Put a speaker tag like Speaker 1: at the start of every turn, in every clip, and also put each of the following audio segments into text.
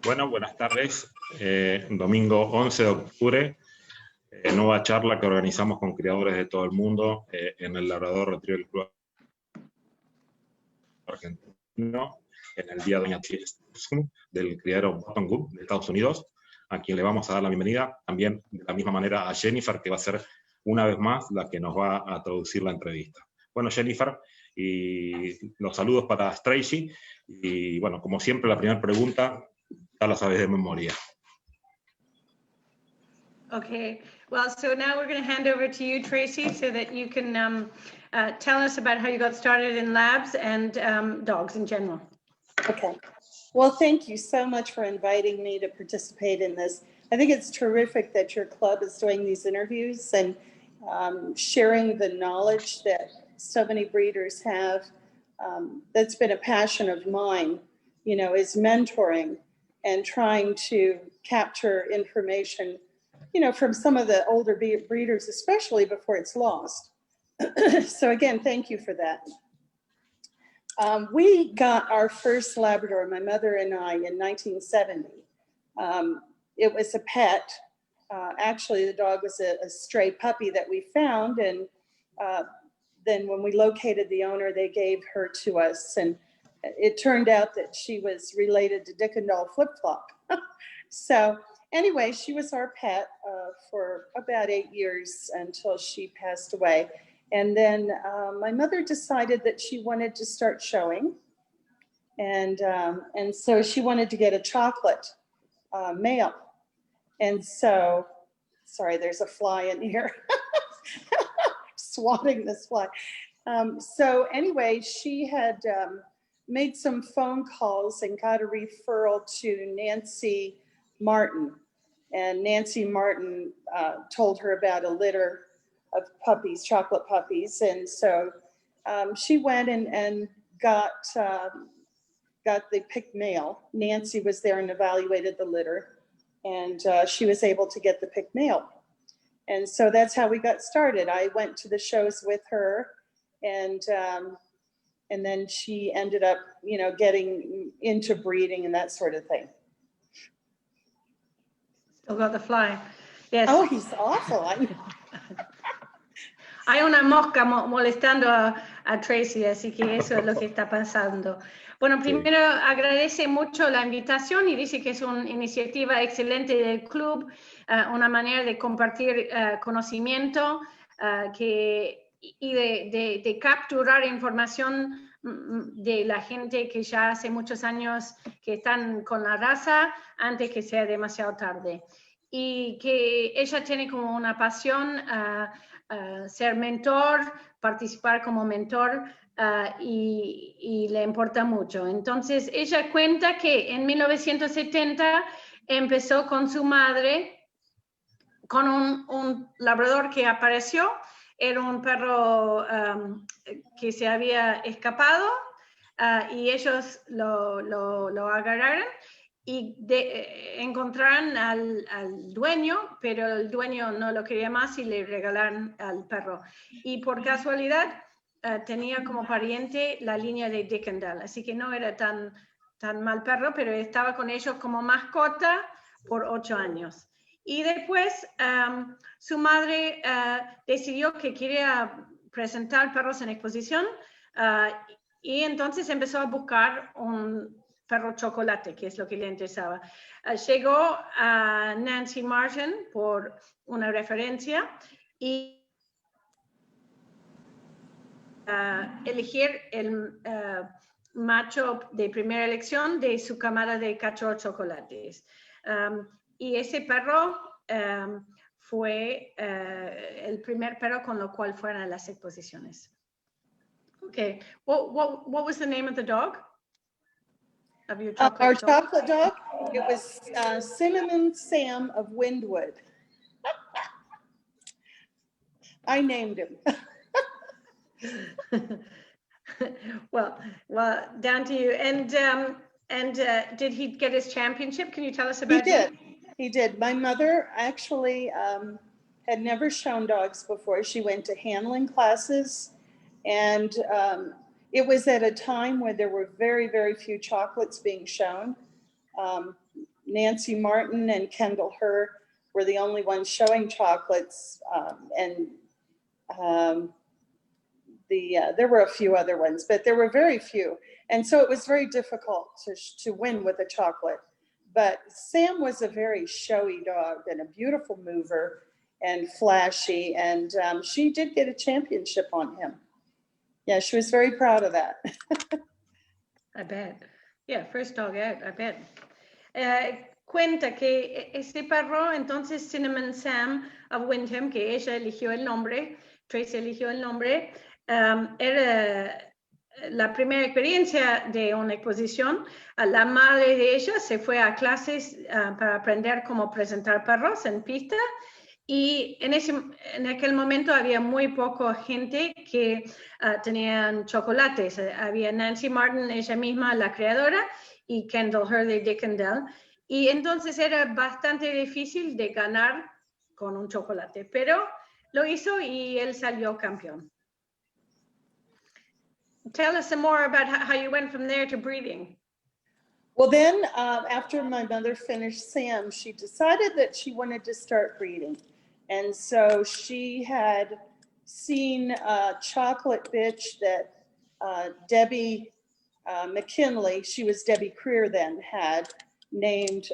Speaker 1: Bueno, buenas tardes. Domingo 11 de octubre, nueva charla que organizamos con criadores de todo el mundo en el Labrador Retriever Club argentino, en el día de TRACI STINTZCUM del criadero Buttomwood de Estados Unidos, a quien le vamos a dar la bienvenida. También de la misma manera a Jennifer, que va a ser una vez más la que nos va a traducir la entrevista. Bueno, Jennifer, y los saludos para TRACI. Y bueno, como siempre, la primera pregunta ya la sabes de memoria.
Speaker 2: Okay, well, so now we're going to hand over to you, Tracy, so that you can tell us about how you got started in labs and dogs in general.
Speaker 3: Okay, well, thank you so much for inviting me to participate in this. I think it's terrific that your club is doing these interviews and sharing the knowledge that so many breeders have. That's been a passion of mine, you know, is mentoring and trying to capture information, you know, from some of the older breeders, especially before it's lost. So again, thank you for that. We got our first Labrador, my mother and I, in 1970. It was a pet. Actually, the dog was a stray puppy that we found, and then when we located the owner, they gave her to us, and it turned out that she was related to Dick and Doll Flip Flop. So anyway, she was our pet for about 8 years until she passed away. And then my mother decided that she wanted to start showing. And so she wanted to get a chocolate male. And so, sorry, there's a fly in here. Swatting this fly. So anyway, she had made some phone calls and got a referral to Nancy Martin. And Nancy Martin told her about a litter of puppies, chocolate puppies. And so she went and got the picked male. Nancy was there and evaluated the litter. And she was able to get the picked male. And so that's how we got started. I went to the shows with her, and then she ended up, you know, getting into breeding and that sort of thing.
Speaker 2: Still got the fly. Yes.
Speaker 3: Oh, he's awful.
Speaker 2: Hay una mosca molestando a Tracy, así que eso es lo que está pasando. Bueno, primero agradece mucho la invitación y dice que es una iniciativa excelente del club, una manera de compartir conocimiento y de capturar información de la gente que ya hace muchos años que están con la raza antes que sea demasiado tarde. Y que ella tiene como una pasión ser mentor, participar como mentor y le importa mucho. Entonces ella cuenta que en 1970 empezó con su madre con un labrador que apareció. Era un perro que se había escapado y ellos lo agarraron y encontraron al dueño, pero el dueño no lo quería más y le regalaron al perro. Y por casualidad tenía como pariente la línea de Dick and Doll, así que no era tan mal perro, pero estaba con ellos como mascota por 8 años. Y después su madre decidió que quería presentar perros en exposición y entonces empezó a buscar un perro chocolate, que es lo que le interesaba. Llegó a Nancy Martin por una referencia y elegir el macho de primera elección de su camada de cachorros chocolates. Y ese perro fue el primer perro con lo cual fueron a las exposiciones. Okay, what was the name of the dog? Of your chocolate
Speaker 3: our
Speaker 2: dog?
Speaker 3: chocolate dog, it was Cinnamon Sam of Windwood. I named him.
Speaker 2: well, down to you. And did he get his championship? Can you tell us about it?
Speaker 3: He did. My mother actually had never shown dogs before. She went to handling classes, and it was at a time when there were very, very few chocolates being shown. Nancy Martin and Kendall Herr were the only ones showing chocolates, there were a few other ones, but there were very few. And so it was very difficult to win with a chocolate. But Sam was a very showy dog and a beautiful mover and flashy. And she did get a championship on him. Yeah, she was very proud of that.
Speaker 2: I bet. Yeah, first dog out, I bet. Cuenta que ese perro, entonces Cinnamon Sam of Windham, que ella eligió el nombre, Tracy eligió el nombre, era la primera experiencia de una exposición. La madre de ella se fue a clases para aprender cómo presentar perros en pista, y en aquel momento había muy poca gente que tenían chocolates. Había Nancy Martin, ella misma, la creadora, y Kendall Herr de Dick and Dell. Y entonces era bastante difícil de ganar con un chocolate, pero lo hizo y él salió campeón. Tell us some more about how you went from there to breeding.
Speaker 3: Well, then after my mother finished Sam, she decided that she wanted to start breeding. And so she had seen a chocolate bitch that Debbie McKinley, she was Debbie Creer then, had named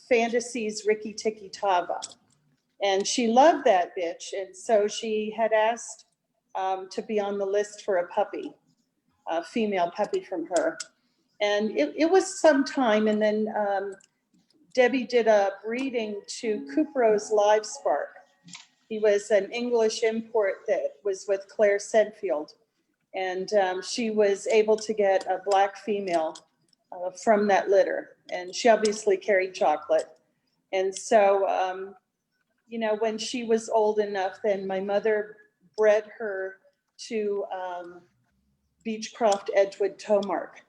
Speaker 3: Fantasy's Ricky Tiki Tava. And she loved that bitch. And so she had asked to be on the list for a puppy, a female puppy from her. And it was some time. And then Debbie did a breeding to Cupro's Live Spark. He was an English import that was with Claire Sedfield. And she was able to get a black female from that litter. And she obviously carried chocolate. And so, you know, when she was old enough, then my mother bred her to Beechcroft Edgewood Tomark.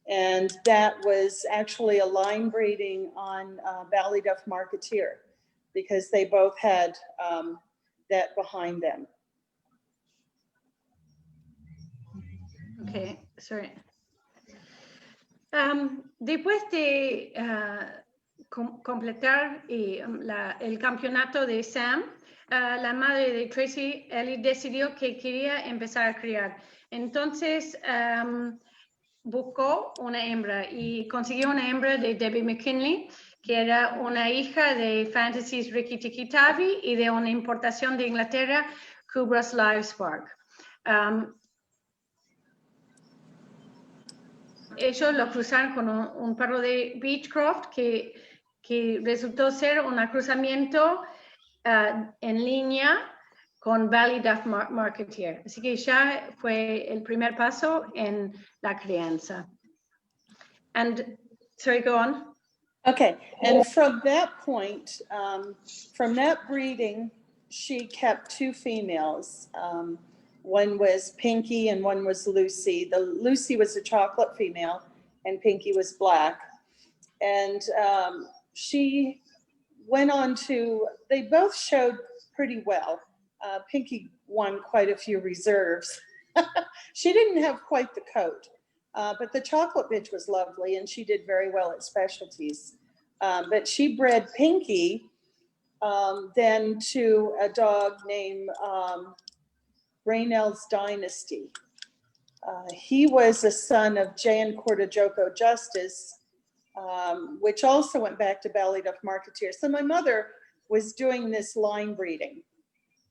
Speaker 3: And that was actually a line breeding on Ballyduff Marketeer, because they both had that behind them.
Speaker 2: Okay, sorry. Después de completar el campeonato de Sam, la madre de Tracy, Ellie, decidió que quería empezar a criar. Entonces buscó una hembra y consiguió una hembra de Debbie McKinley, que era una hija de Fantasy's Ricky Tiki Tavi y de una importación de Inglaterra, Cupro's Live Spark. Ellos lo cruzaron con un perro de Beechcroft que resultó ser un cruzamiento en línea con Ballyduff Marketeer. Así que ya fue el primer paso en la crianza. And, sorry, go on.
Speaker 3: Okay, and from that point, from that breeding, she kept two females. One was Pinky and one was Lucy. The Lucy was a chocolate female and Pinky was black. And she went on to, they both showed pretty well. Pinky won quite a few reserves. She didn't have quite the coat, but the chocolate bitch was lovely and she did very well at specialties. But she bred Pinky then to a dog named Raynell's Dynasty. He was a son of Jan Cortejoko Justice, which also went back to Ballyduff Marketeer. So my mother was doing this line breeding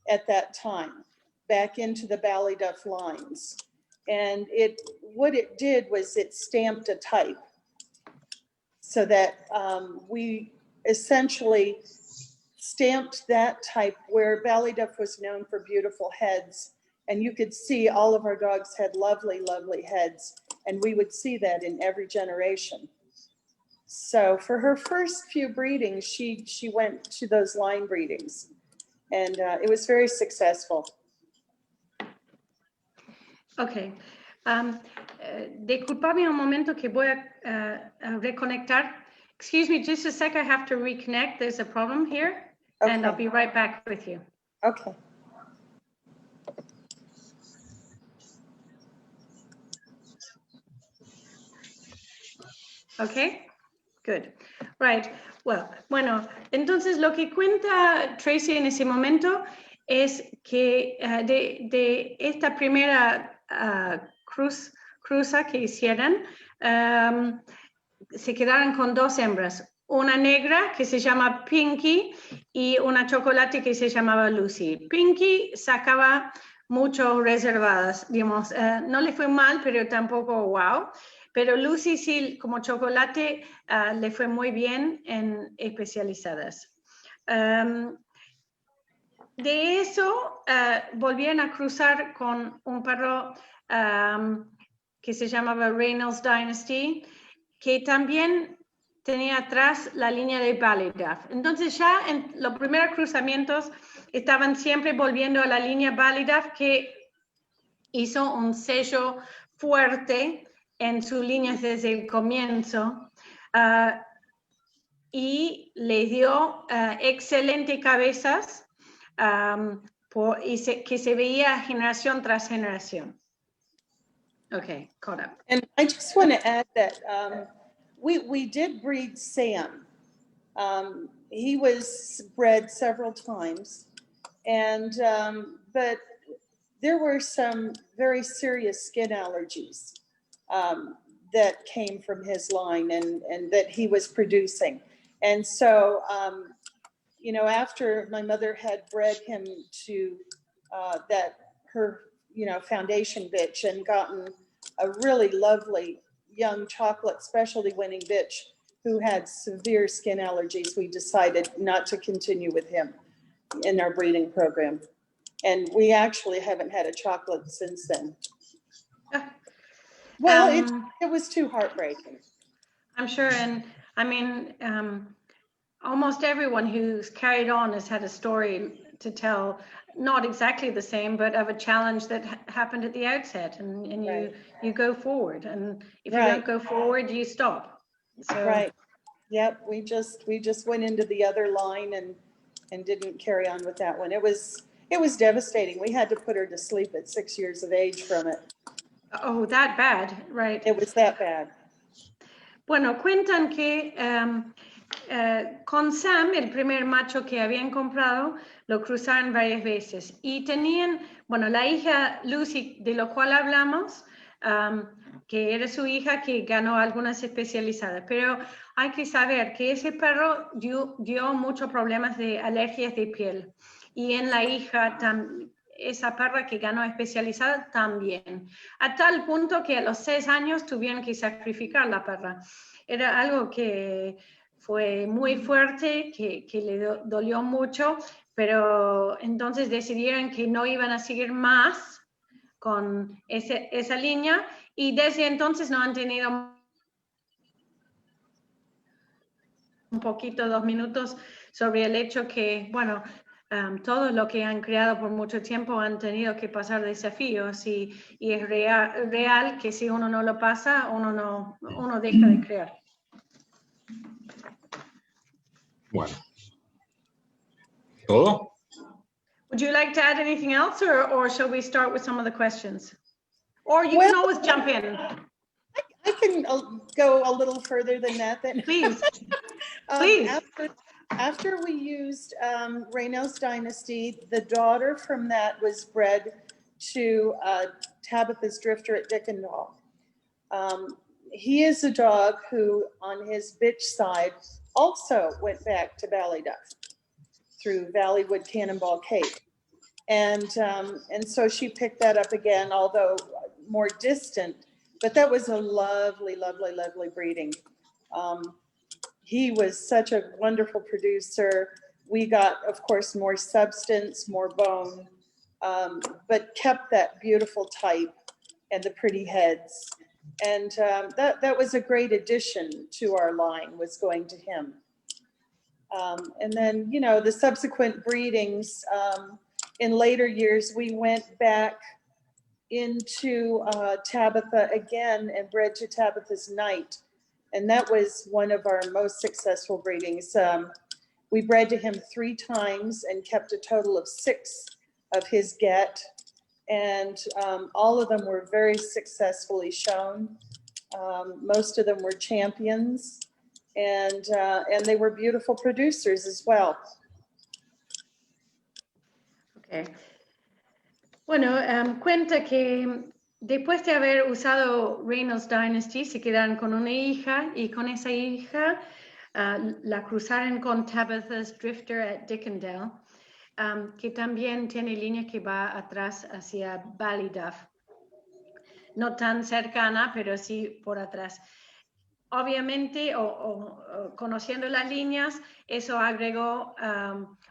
Speaker 3: at that time, back into the Ballyduff lines. And what it did was it stamped a type so that we essentially stamped that type where Ballyduff was known for beautiful heads. And you could see all of our dogs had lovely, lovely heads. And we would see that in every generation. So for her first few breedings, she went to those line breedings. And it was very successful.
Speaker 2: Okay. Disculpame un momento que voy a reconectar. Excuse me, just a sec, I have to reconnect. There's a problem here. Okay. And I'll be right back with you.
Speaker 3: Okay.
Speaker 2: Okay, Good. Right. Well, bueno, entonces lo que cuenta Tracy en ese momento es que de esta primera cruza que hicieron, se quedaron con 2 hembras, una negra que se llama Pinky y una chocolate que se llamaba Lucy. Pinky sacaba mucho reservadas, digamos, no le fue mal, pero tampoco wow. Pero Lucy sí, como chocolate, le fue muy bien en especializadas. De eso, volvieron a cruzar con un perro que se llamaba Reynolds Dynasty, que también tenía atrás la línea de Ballyduff. Entonces ya en los primeros cruzamientos estaban siempre volviendo a la línea Ballyduff, que hizo un sello fuerte en su línea desde el comienzo y le dio excelentes cabezas que se veía generación tras generación. Okay, caught up.
Speaker 3: And I just want to add that we did breed Sam. He was bred several times, and but there were some very serious skin allergies that came from his line and that he was producing. And so, you know, after my mother had bred him to her foundation bitch and gotten a really lovely young chocolate specialty winning bitch who had severe skin allergies, we decided not to continue with him in our breeding program. And we actually haven't had a chocolate since then. Well, it was too heartbreaking.
Speaker 2: I'm sure, and I mean, almost everyone who's carried on has had a story to tell, not exactly the same, but of a challenge that happened at the outset, and
Speaker 3: Right.
Speaker 2: you go forward, and if
Speaker 3: Right.
Speaker 2: you don't go forward, you stop. So,
Speaker 3: Right. Yep. We just went into the other line and didn't carry on with that one. It was devastating. We had to put her to sleep at 6 years of age from it.
Speaker 2: Oh, that bad, right?
Speaker 3: It was that bad.
Speaker 2: Bueno, cuentan que con Sam, el primer macho que habían comprado, lo cruzaron varias veces y tenían, bueno, la hija Lucy, de lo cual hablamos, que era su hija que ganó algunas especializadas, pero hay que saber que ese perro dio muchos problemas de alergias de piel y en la hija esa perra que ganó especializada también, a tal punto que a los 6 años tuvieron que sacrificar la perra. Era algo que fue muy fuerte, que le dolió mucho, pero entonces decidieron que no iban a seguir más con esa línea y desde entonces no han tenido un poquito, 2 minutos sobre el hecho que, bueno, todo lo que han creado por mucho tiempo han tenido que pasar desafíos y es real que si uno no lo pasa, uno deja de crear.
Speaker 1: Bueno. ¿Todo?
Speaker 2: Would you like to add anything else, or shall we start with some of the questions? Or you can always jump in.
Speaker 3: I can go a little further than that. Then.
Speaker 2: Please. Please.
Speaker 3: After we used Reynolds Dynasty, the daughter from that was bred to Tabitha's Drifter at Dickendall. He is a dog who, on his bitch side, also went back to Ballyduff through Valleywood Cannonball Cape. And so she picked that up again, although more distant, but that was a lovely, lovely, lovely breeding. He was such a wonderful producer. We got, of course, more substance, more bone, but kept that beautiful type and the pretty heads. And that was a great addition to our line, was going to him. And then, you know, the subsequent breedings, in later years, we went back into Tabitha again and bred to Tabitha's Knight. And that was one of our most successful breedings. We bred to him 3 times and kept a total of 6 of his get. And all of them were very successfully shown. Most of them were champions. and they were beautiful producers as well.
Speaker 2: Okay. Bueno, cuenta que después de haber usado Reynolds Dynasty se quedaron con una hija y con esa hija la cruzaron con Tabitha's Drifter at Dickendale, que también tiene línea que va atrás hacia Ballyduff. No tan cercana, pero sí por atrás. Obviamente, conociendo las líneas, eso agregó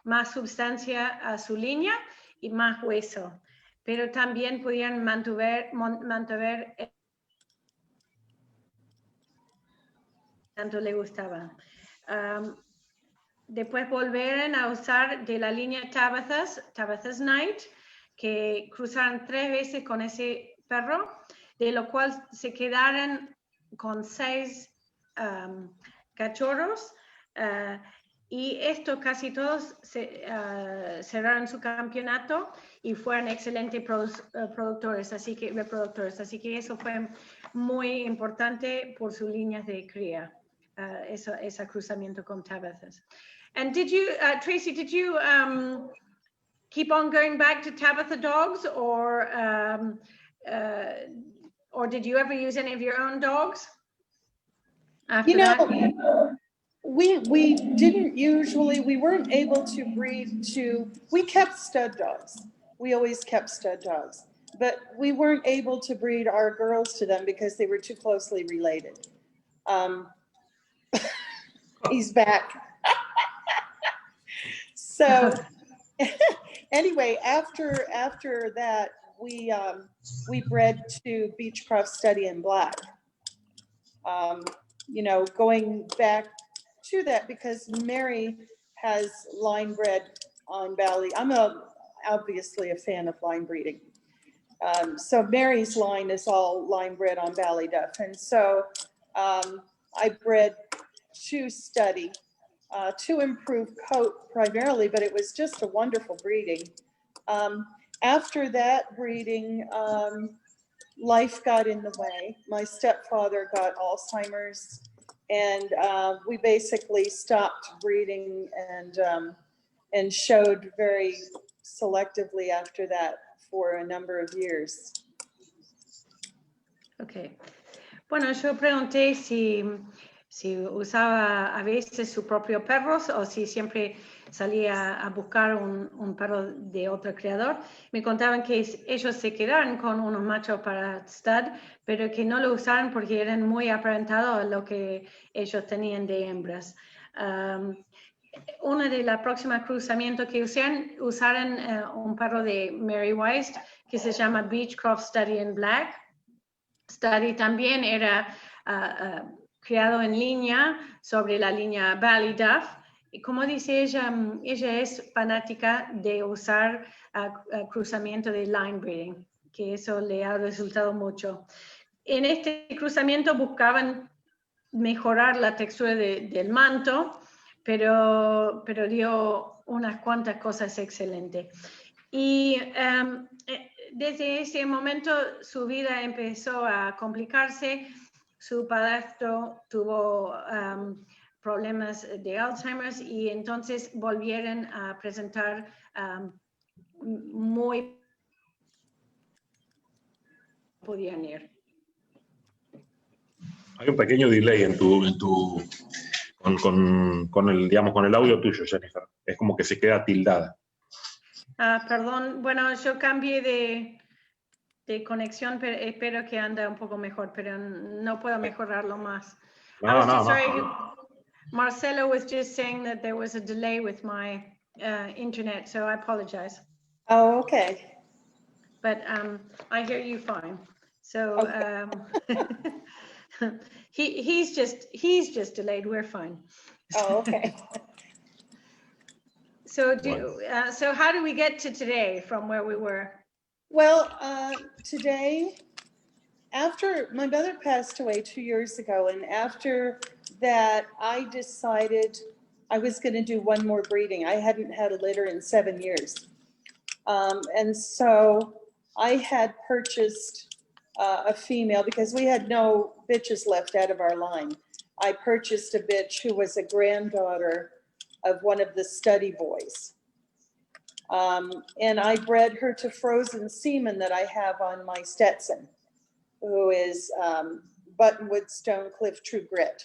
Speaker 2: más sustancia a su línea y más hueso. Pero también podían mantener tanto le gustaba. Después volvieron a usar de la línea Tabitha's Night, que cruzaron 3 veces con ese perro, de lo cual se quedaron con 6 cachorros, y estos casi todos cerraron su campeonato y fueron excelentes reproductores, así que eso fue muy importante por sus líneas de cría, ese cruzamiento con Tabitha's. And did you, Tracy, did you keep on going back to Tabitha dogs, or did you ever use any of your own dogs after that?
Speaker 3: We didn't usually, we weren't able to breed to, we kept stud dogs. We always kept stud dogs, but we weren't able to breed our girls to them because they were too closely related. He's back. So anyway, after that, we bred to Beechcroft Study in Black. You know, going back to that because Mary has line bred on Bally. I'm obviously a fan of line breeding. So Mary's line is all line bred on Ballyduff. And so I bred to Study to improve coat primarily, but it was just a wonderful breeding. After that breeding, life got in the way. My stepfather got Alzheimer's, and we basically stopped breeding and showed very selectively after that for a number of years.
Speaker 2: Okay. Bueno, yo pregunté si usaba a veces sus propios perros o si siempre salía a buscar un perro de otro criador. Me contaban que ellos se quedaron con unos machos para stud, pero que no lo usaron porque eran muy aparentados a lo que ellos tenían de hembras. Una de las próximas cruzamientos que usaron un perro de Mary Weiss que se llama Beechcroft Study in Black. Study también era criado en línea sobre la línea Ballyduff. Y como dice ella es fanática de usar cruzamiento de line breeding, que eso le ha resultado mucho. En este cruzamiento buscaban mejorar la textura del manto, pero dio unas cuantas cosas excelentes. Y desde ese momento su vida empezó a complicarse. Su padrastro tuvo problemas de Alzheimer's y entonces volvieron a presentar muy podían ir.
Speaker 1: Hay un pequeño delay con el audio tuyo, Jennifer. Es como que se queda tildada.
Speaker 2: Perdón, bueno, yo cambié de conexión, pero espero que anda un poco mejor, pero no puedo mejorarlo más.
Speaker 1: No.
Speaker 2: Marcelo was just saying that there was a delay with my internet, so I apologize.
Speaker 3: Oh, okay.
Speaker 2: But I hear you fine. So okay. he's just delayed. We're fine.
Speaker 3: Oh, okay.
Speaker 2: So so how do we get to today from where we were?
Speaker 3: Well, today, after my mother passed away 2 years ago, and after that, I decided I was going to do one more breeding. I hadn't had a litter in 7 years. And so I had purchased a female because we had no bitches left out of our line. I purchased a bitch who was a granddaughter of one of the study boys. And I bred her to frozen semen that I have on my Stetson, who is Buttonwood Stonecliff True Grit.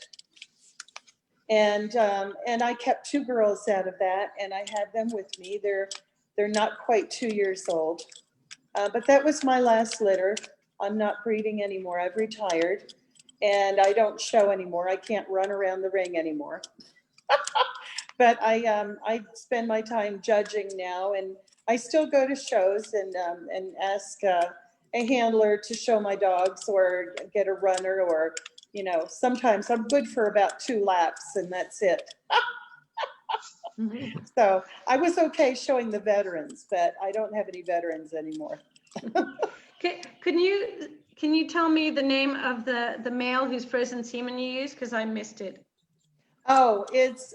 Speaker 3: And I kept 2 girls out of that, and I had them with me. They're not quite 2 years old, but that was my last litter. I'm not breeding anymore. I've retired, and I don't show anymore. I can't run around the ring anymore. But I spend my time judging now, and I still go to shows and ask a handler to show my dogs or get a runner, or, you know, sometimes I'm good for about 2 laps and that's it. So I was okay showing the veterans, but I don't have any veterans anymore.
Speaker 2: Can you tell me the name of the male whose frozen semen you use? Because I missed it.
Speaker 3: Oh, it's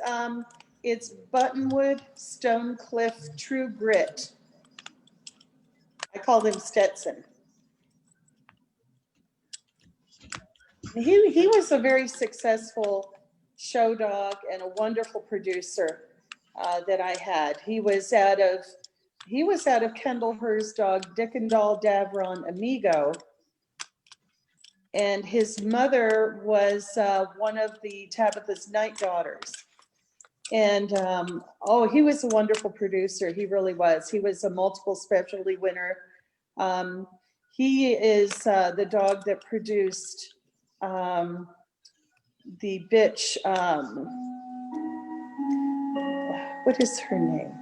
Speaker 3: Buttonwood Stonecliff True Grit. I called him Stetson. He was a very successful show dog and a wonderful producer that I had. He was out of Kendall Hur's dog Dickendall Davron Amigo, and his mother was one of the Tabitha's Night Daughters. And oh, he was a wonderful producer. He really was. He was a multiple specialty winner. He is the dog that produced the bitch, what is her name?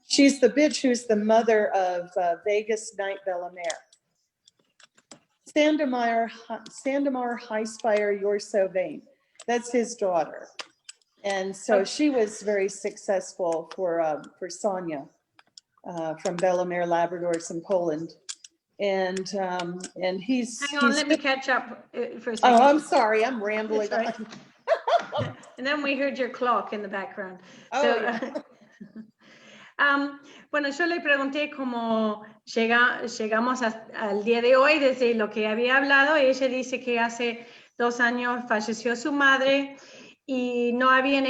Speaker 3: She's the bitch who's the mother of Vegas Night Bellamere. Sandemar Highspire, You're So Vain. That's his daughter. And so she was very successful for Sonia from Bellamere Labradors in Poland. And he's...
Speaker 2: Hang on, let me catch up for a second.
Speaker 3: Oh, I'm sorry, I'm rambling.
Speaker 2: Right. And then we heard your clock in the background.
Speaker 3: Oh,
Speaker 2: So,
Speaker 3: yeah.
Speaker 2: Bueno, yo le pregunté cómo llegamos al día de hoy, desde lo que había hablado. Ella dice que hace 2 años falleció su madre y no habían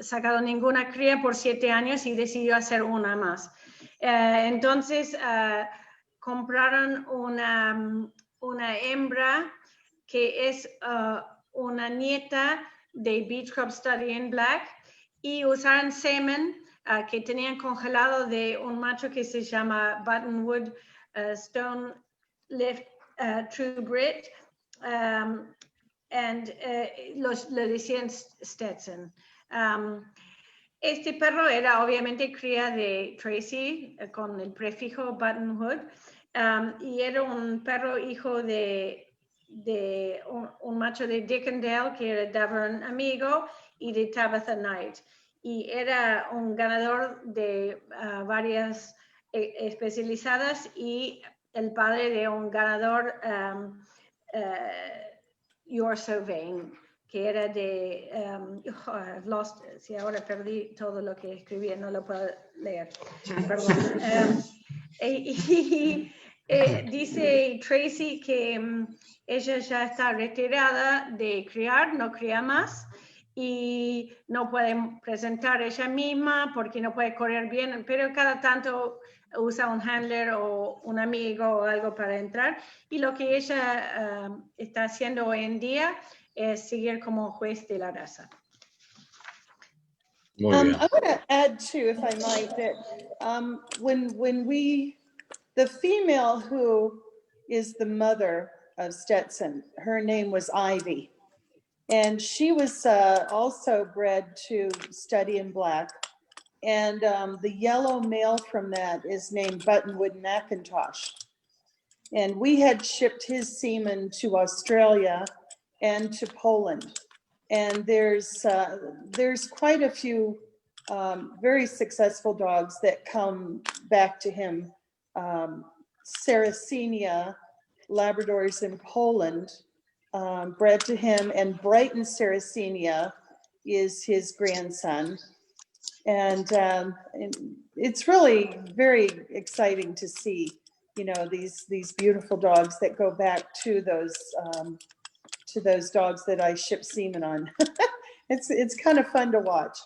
Speaker 2: sacado ninguna cría por 7 años y decidió hacer una más. Entonces, compraron una hembra que es una nieta de Beach Club Study in Black, y usaron semen que tenían congelado de un macho que se llama Buttonwood Stonecliff True Grit, le decían Stetson. Este perro era obviamente cría de Tracy con el prefijo Buttonwood, y era un perro hijo de un macho de Dickendale, que era Davern Amigo, y de Tabitha Knight. Y era un ganador de varias especializadas y el padre de un ganador You're So Vain, que era de si ahora perdí todo lo que escribí, no lo puedo leer, perdón. Dice Tracy que ella ya está retirada de criar, no cría más y no puede presentar ella misma porque no puede correr bien, pero cada tanto usa un handler o un amigo o algo para entrar, y lo que ella está haciendo hoy en día es seguir como juez de la raza.
Speaker 1: Muy bien.
Speaker 3: I want to add too, if I might, that when the female who is the mother of Stetson, her name was Ivy, and she was also bred to Study in Black, and the yellow male from that is named Buttonwood Macintosh, and we had shipped his semen to Australia and to Poland, and there's quite a few very successful dogs that come back to him. Sarracenia Labradors in Poland bred to him, and Brighton Sarracenia is his grandson. And it's really very exciting to see, you know, these beautiful dogs that go back to those to those dogs that I ship semen on. It's kind of fun to watch.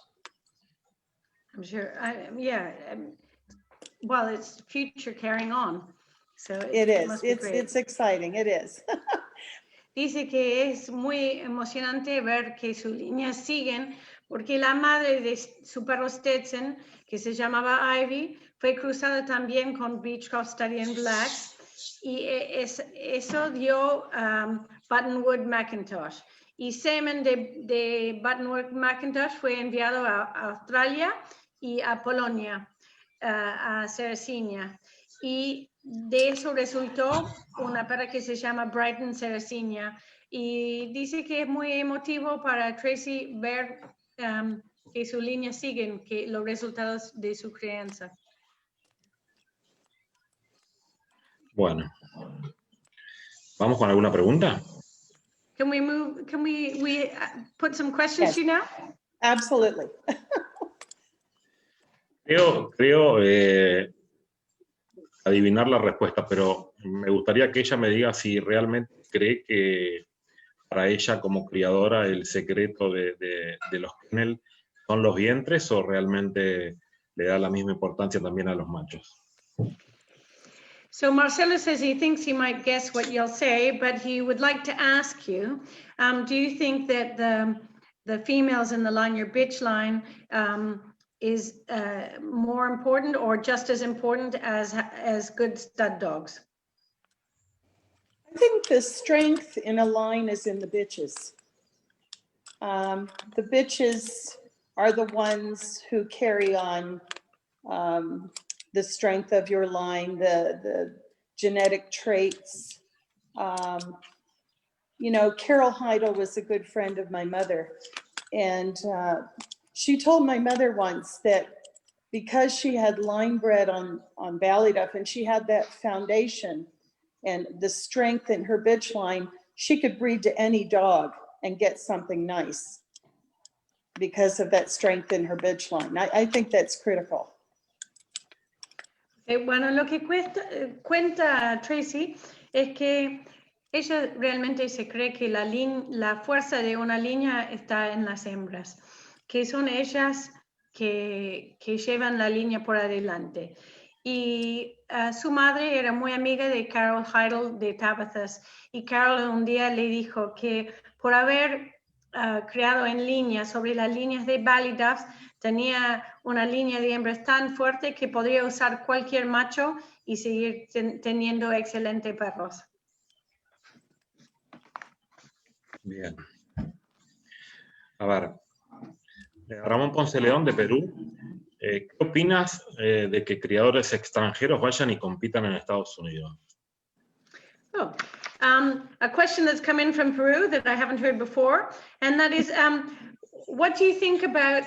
Speaker 2: I'm sure. Well, it's future carrying on. So
Speaker 3: it is.
Speaker 2: Must be great.
Speaker 3: It's exciting. It is.
Speaker 2: Dice que es muy emocionante ver que sus líneas siguen, porque la madre de su perro Stetson, que se llamaba Ivy, fue cruzada también con Beechcroft Starion Blacks, y eso dio Buttonwood Macintosh. Y semen de Buttonwood Macintosh fue enviado a Australia y a Polonia, a Cerecinia. Y de eso resultó una perra que se llama Brighton Cerecinia. Y dice que es muy emotivo para Tracy ver que sus líneas siguen, que los resultados de su crianza.
Speaker 1: Bueno, ¿vamos con alguna pregunta?
Speaker 2: Can we put some questions to you now?
Speaker 3: Absolutely.
Speaker 1: Creo adivinar la respuesta, pero me gustaría que ella me diga si realmente cree que para ella como criadora el secreto de los kennel son los vientres o realmente le da la misma importancia también a los machos.
Speaker 2: So Marcelo says he thinks he might guess what you'll say, but he would like to ask you, do you think that the females in the line, your bitch line, is more important or just as important as good stud dogs?
Speaker 3: I think the strength in a line is in the bitches. The bitches are the ones who carry on the strength of your line, the genetic traits. You know, Carol Heidel was a good friend of my mother, and she told my mother once that because she had line bred on Ballyduff and she had that foundation and the strength in her bitch line, she could breed to any dog and get something nice because of that strength in her bitch line. I think that's critical.
Speaker 2: Bueno, lo que cuenta Tracy es que ella realmente se cree que la fuerza de una línea está en las hembras, que son ellas que llevan la línea por adelante. Y su madre era muy amiga de Carol Heidel de Tabitha's, y Carol un día le dijo que por haber criado en línea sobre las líneas de Ballyduff, tenía una línea de hembras tan fuerte que podría usar cualquier macho y seguir teniendo excelentes perros.
Speaker 1: Bien. A ver, Ramón Ponce León de Perú, ¿qué opinas de que criadores extranjeros vayan y compitan en Estados Unidos?
Speaker 2: Oh, a question that's come in from Peru that I haven't heard before, and that is, what do you think about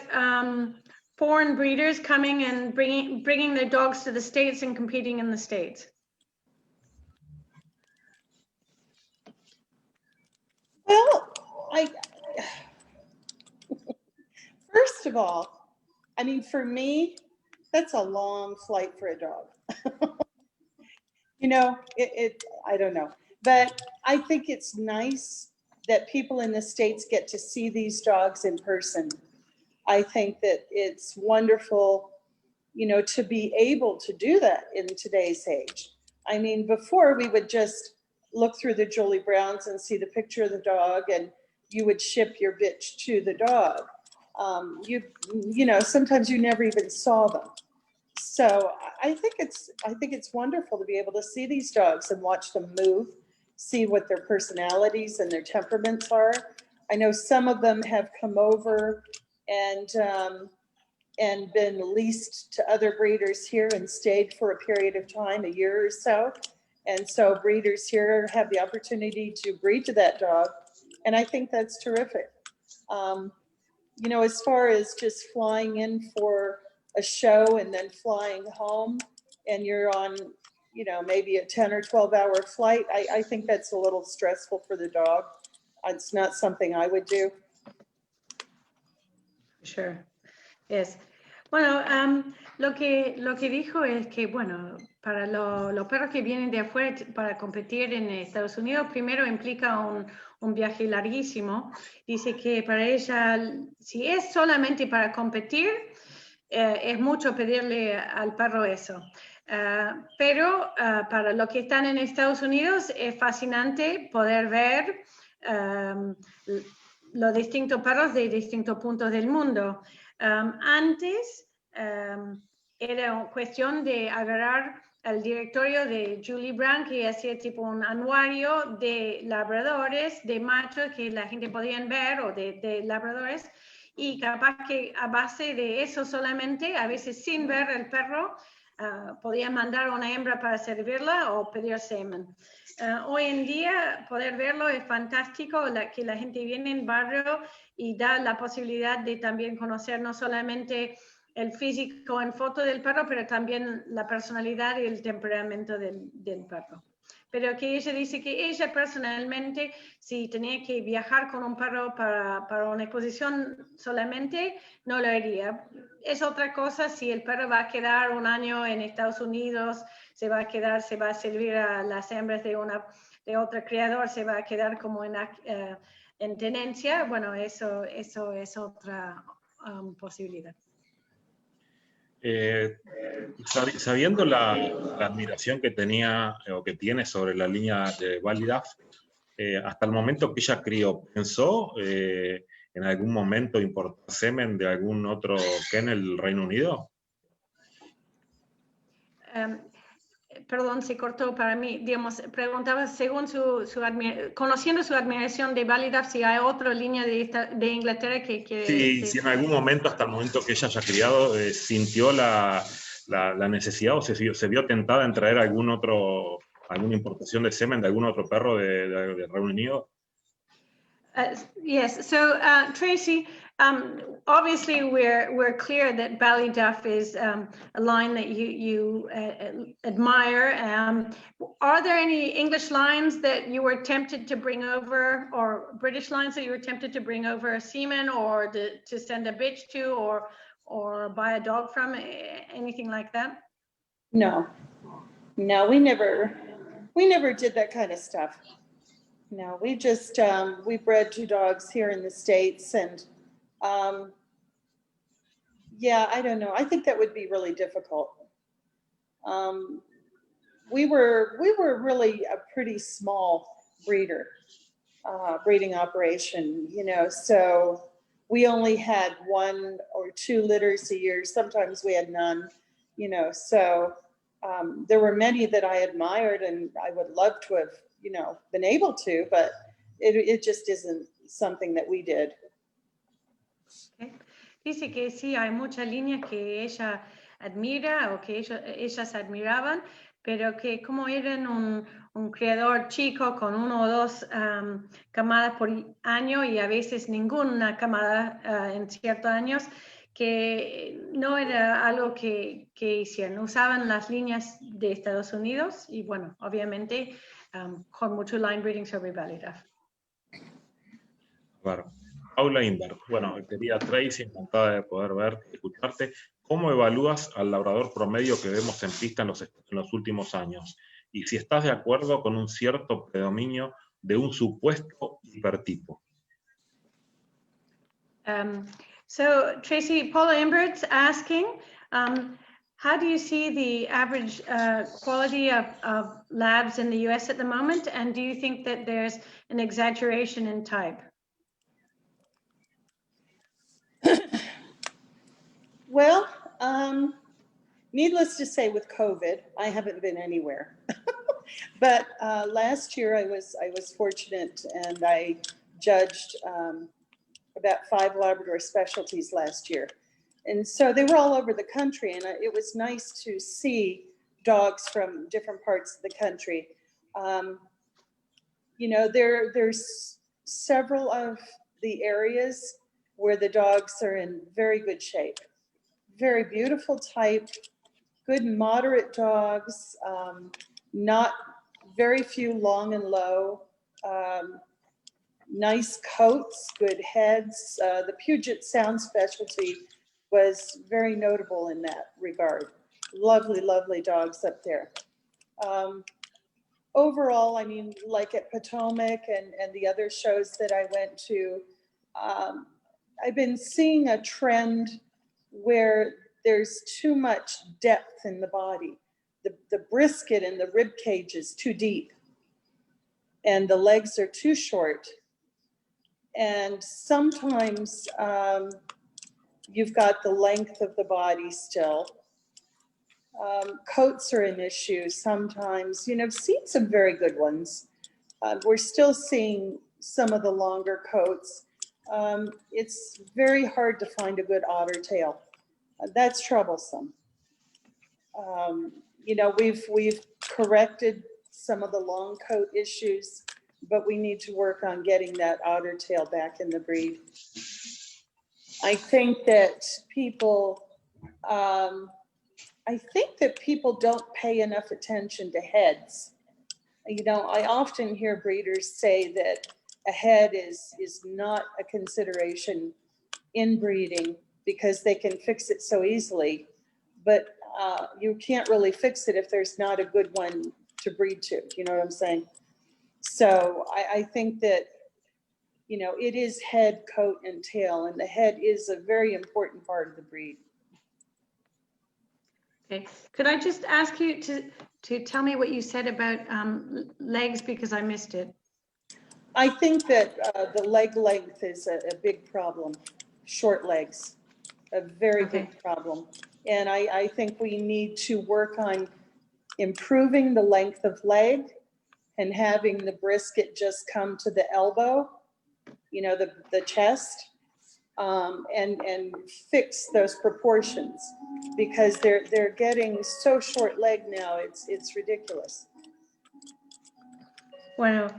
Speaker 2: foreign breeders coming and bringing their dogs to the States and competing in the States?
Speaker 3: Well, first of all, I mean, for me, that's a long flight for a dog. You know, I don't know, but I think it's nice that people in the States get to see these dogs in person. I think that it's wonderful, you know, to be able to do that in today's age. I mean, before we would just look through the Julie Browns and see the picture of the dog, and you would ship your bitch to the dog. You know, sometimes you never even saw them. So I think it's wonderful to be able to see these dogs and watch them move, see what their personalities and their temperaments are. I know some of them have come over and been leased to other breeders here and stayed for a period of time, a year or so. And so breeders here have the opportunity to breed to that dog. And I think that's terrific. You know, as far as just flying in for a show and then flying home and you're on, you know, maybe a 10 or 12-hour flight, I think that's a little stressful for the dog. It's not something I would do.
Speaker 2: Sure. Yes. Bueno, lo que dijo es que, bueno, para los perros que vienen de afuera para competir en Estados Unidos, primero implica un viaje larguísimo. Dice que para ella, si es solamente para competir, es mucho pedirle al perro eso. Pero para los que están en Estados Unidos es fascinante poder ver los distintos perros de distintos puntos del mundo. Antes era cuestión de agarrar el directorio de Julie Brown, que hacía tipo un anuario de labradores, de machos que la gente podía ver, o de labradores, y capaz que a base de eso solamente, a veces sin ver el perro, podía mandar a una hembra para servirla o pedir semen. Hoy en día poder verlo es fantástico, que la gente viene en barrio y da la posibilidad de también conocer no solamente el físico en foto del perro, pero también la personalidad y el temperamento del perro. Pero que ella dice que ella personalmente, si tenía que viajar con un perro para una exposición solamente, no lo haría. Es otra cosa si el perro va a quedar un año en Estados Unidos, se va a servir a las hembras de otro criador, se va a quedar como en tenencia. Bueno, eso es otra posibilidad.
Speaker 1: Sabiendo la admiración que tenía o que tiene sobre la línea de Balidaf, hasta el momento que ella crió, ¿pensó en algún momento importar semen de algún otro kennel del Reino Unido?
Speaker 2: Perdón, se cortó para mí. Digamos, preguntaba, según conociendo su admiración de Balidaf, si hay otra línea de Inglaterra que quiere...
Speaker 1: Sí, si en algún momento, hasta el momento que ella haya criado, sintió la necesidad o se vio tentada en traer alguna importación de semen de algún otro perro del Reino Unido.
Speaker 2: Yes, so Tracy, obviously we're clear that Ballyduff is a line that you admire. Are there any English lines that you were tempted to bring over, or British lines that you were tempted to bring over a semen, or to send a bitch to, or buy a dog from, anything like that?
Speaker 3: No, we never did that kind of stuff. No, we just, we bred 2 dogs here in the States, and yeah, I don't know. I think that would be really difficult. We were really a pretty small breeding operation, you know, so we only had 1 or 2 litters a year. Sometimes we had none, you know, so there were many that I admired and I would love to have, you know, been able to, but it just isn't something that we did.
Speaker 2: Okay. Dice que sí, hay muchas líneas que ella admira o que ellas admiraban, pero que como eran un criador chico con 1 o 2 camadas por año y a veces ninguna camada en ciertos años, que no era algo que hicieran. Usaban las líneas de Estados Unidos y bueno, obviamente con mucho line breeding sobre Ballyduff.
Speaker 1: Claro. Paula Inver, bueno, querida Tracy, encantada de poder verte y escucharte. ¿Cómo evalúas al labrador promedio que vemos en pista en los últimos años? Y si estás de acuerdo con un cierto predominio de un supuesto hipertipo.
Speaker 2: So Tracy, Paula Imbert's asking, how do you see the average quality of labs in the US at the moment? And do you think that there's an exaggeration in type?
Speaker 3: Well, needless to say, with COVID, I haven't been anywhere. But last year I was fortunate, and I judged about 5 Labrador specialties last year. And so they were all over the country, and it was nice to see dogs from different parts of the country. You know, there's several of the areas where the dogs are in very good shape. Very beautiful type, good moderate dogs, not very few long and low, nice coats, good heads. The Puget Sound specialty was very notable in that regard. Lovely, lovely dogs up there. Overall, I mean, like at Potomac and the other shows that I went to, I've been seeing a trend where there's too much depth in the body. The brisket and the rib cage is too deep, and the legs are too short. And sometimes you've got the length of the body still. Coats are an issue sometimes. You know, I've seen some very good ones. We're still seeing some of the longer coats. It's very hard to find a good otter tail. That's troublesome. You know, we've corrected some of the long coat issues, but we need to work on getting that otter tail back in the breed. I think that people don't pay enough attention to heads. You know, I often hear breeders say that a head is not a consideration in breeding because they can fix it so easily, but you can't really fix it if there's not a good one to breed to, you know what I'm saying? So I think that, you know, it is head, coat, and tail, and the head is a very important part of the breed.
Speaker 2: Okay, could I just ask you to tell me what you said about legs, because I missed it.
Speaker 3: I think that the leg length is a big problem. Short legs, a very big problem. And I think we need to work on improving the length of leg and having the brisket just come to the elbow, you know, the chest, and fix those proportions, because they're getting so short leg now, it's ridiculous.
Speaker 2: Bueno,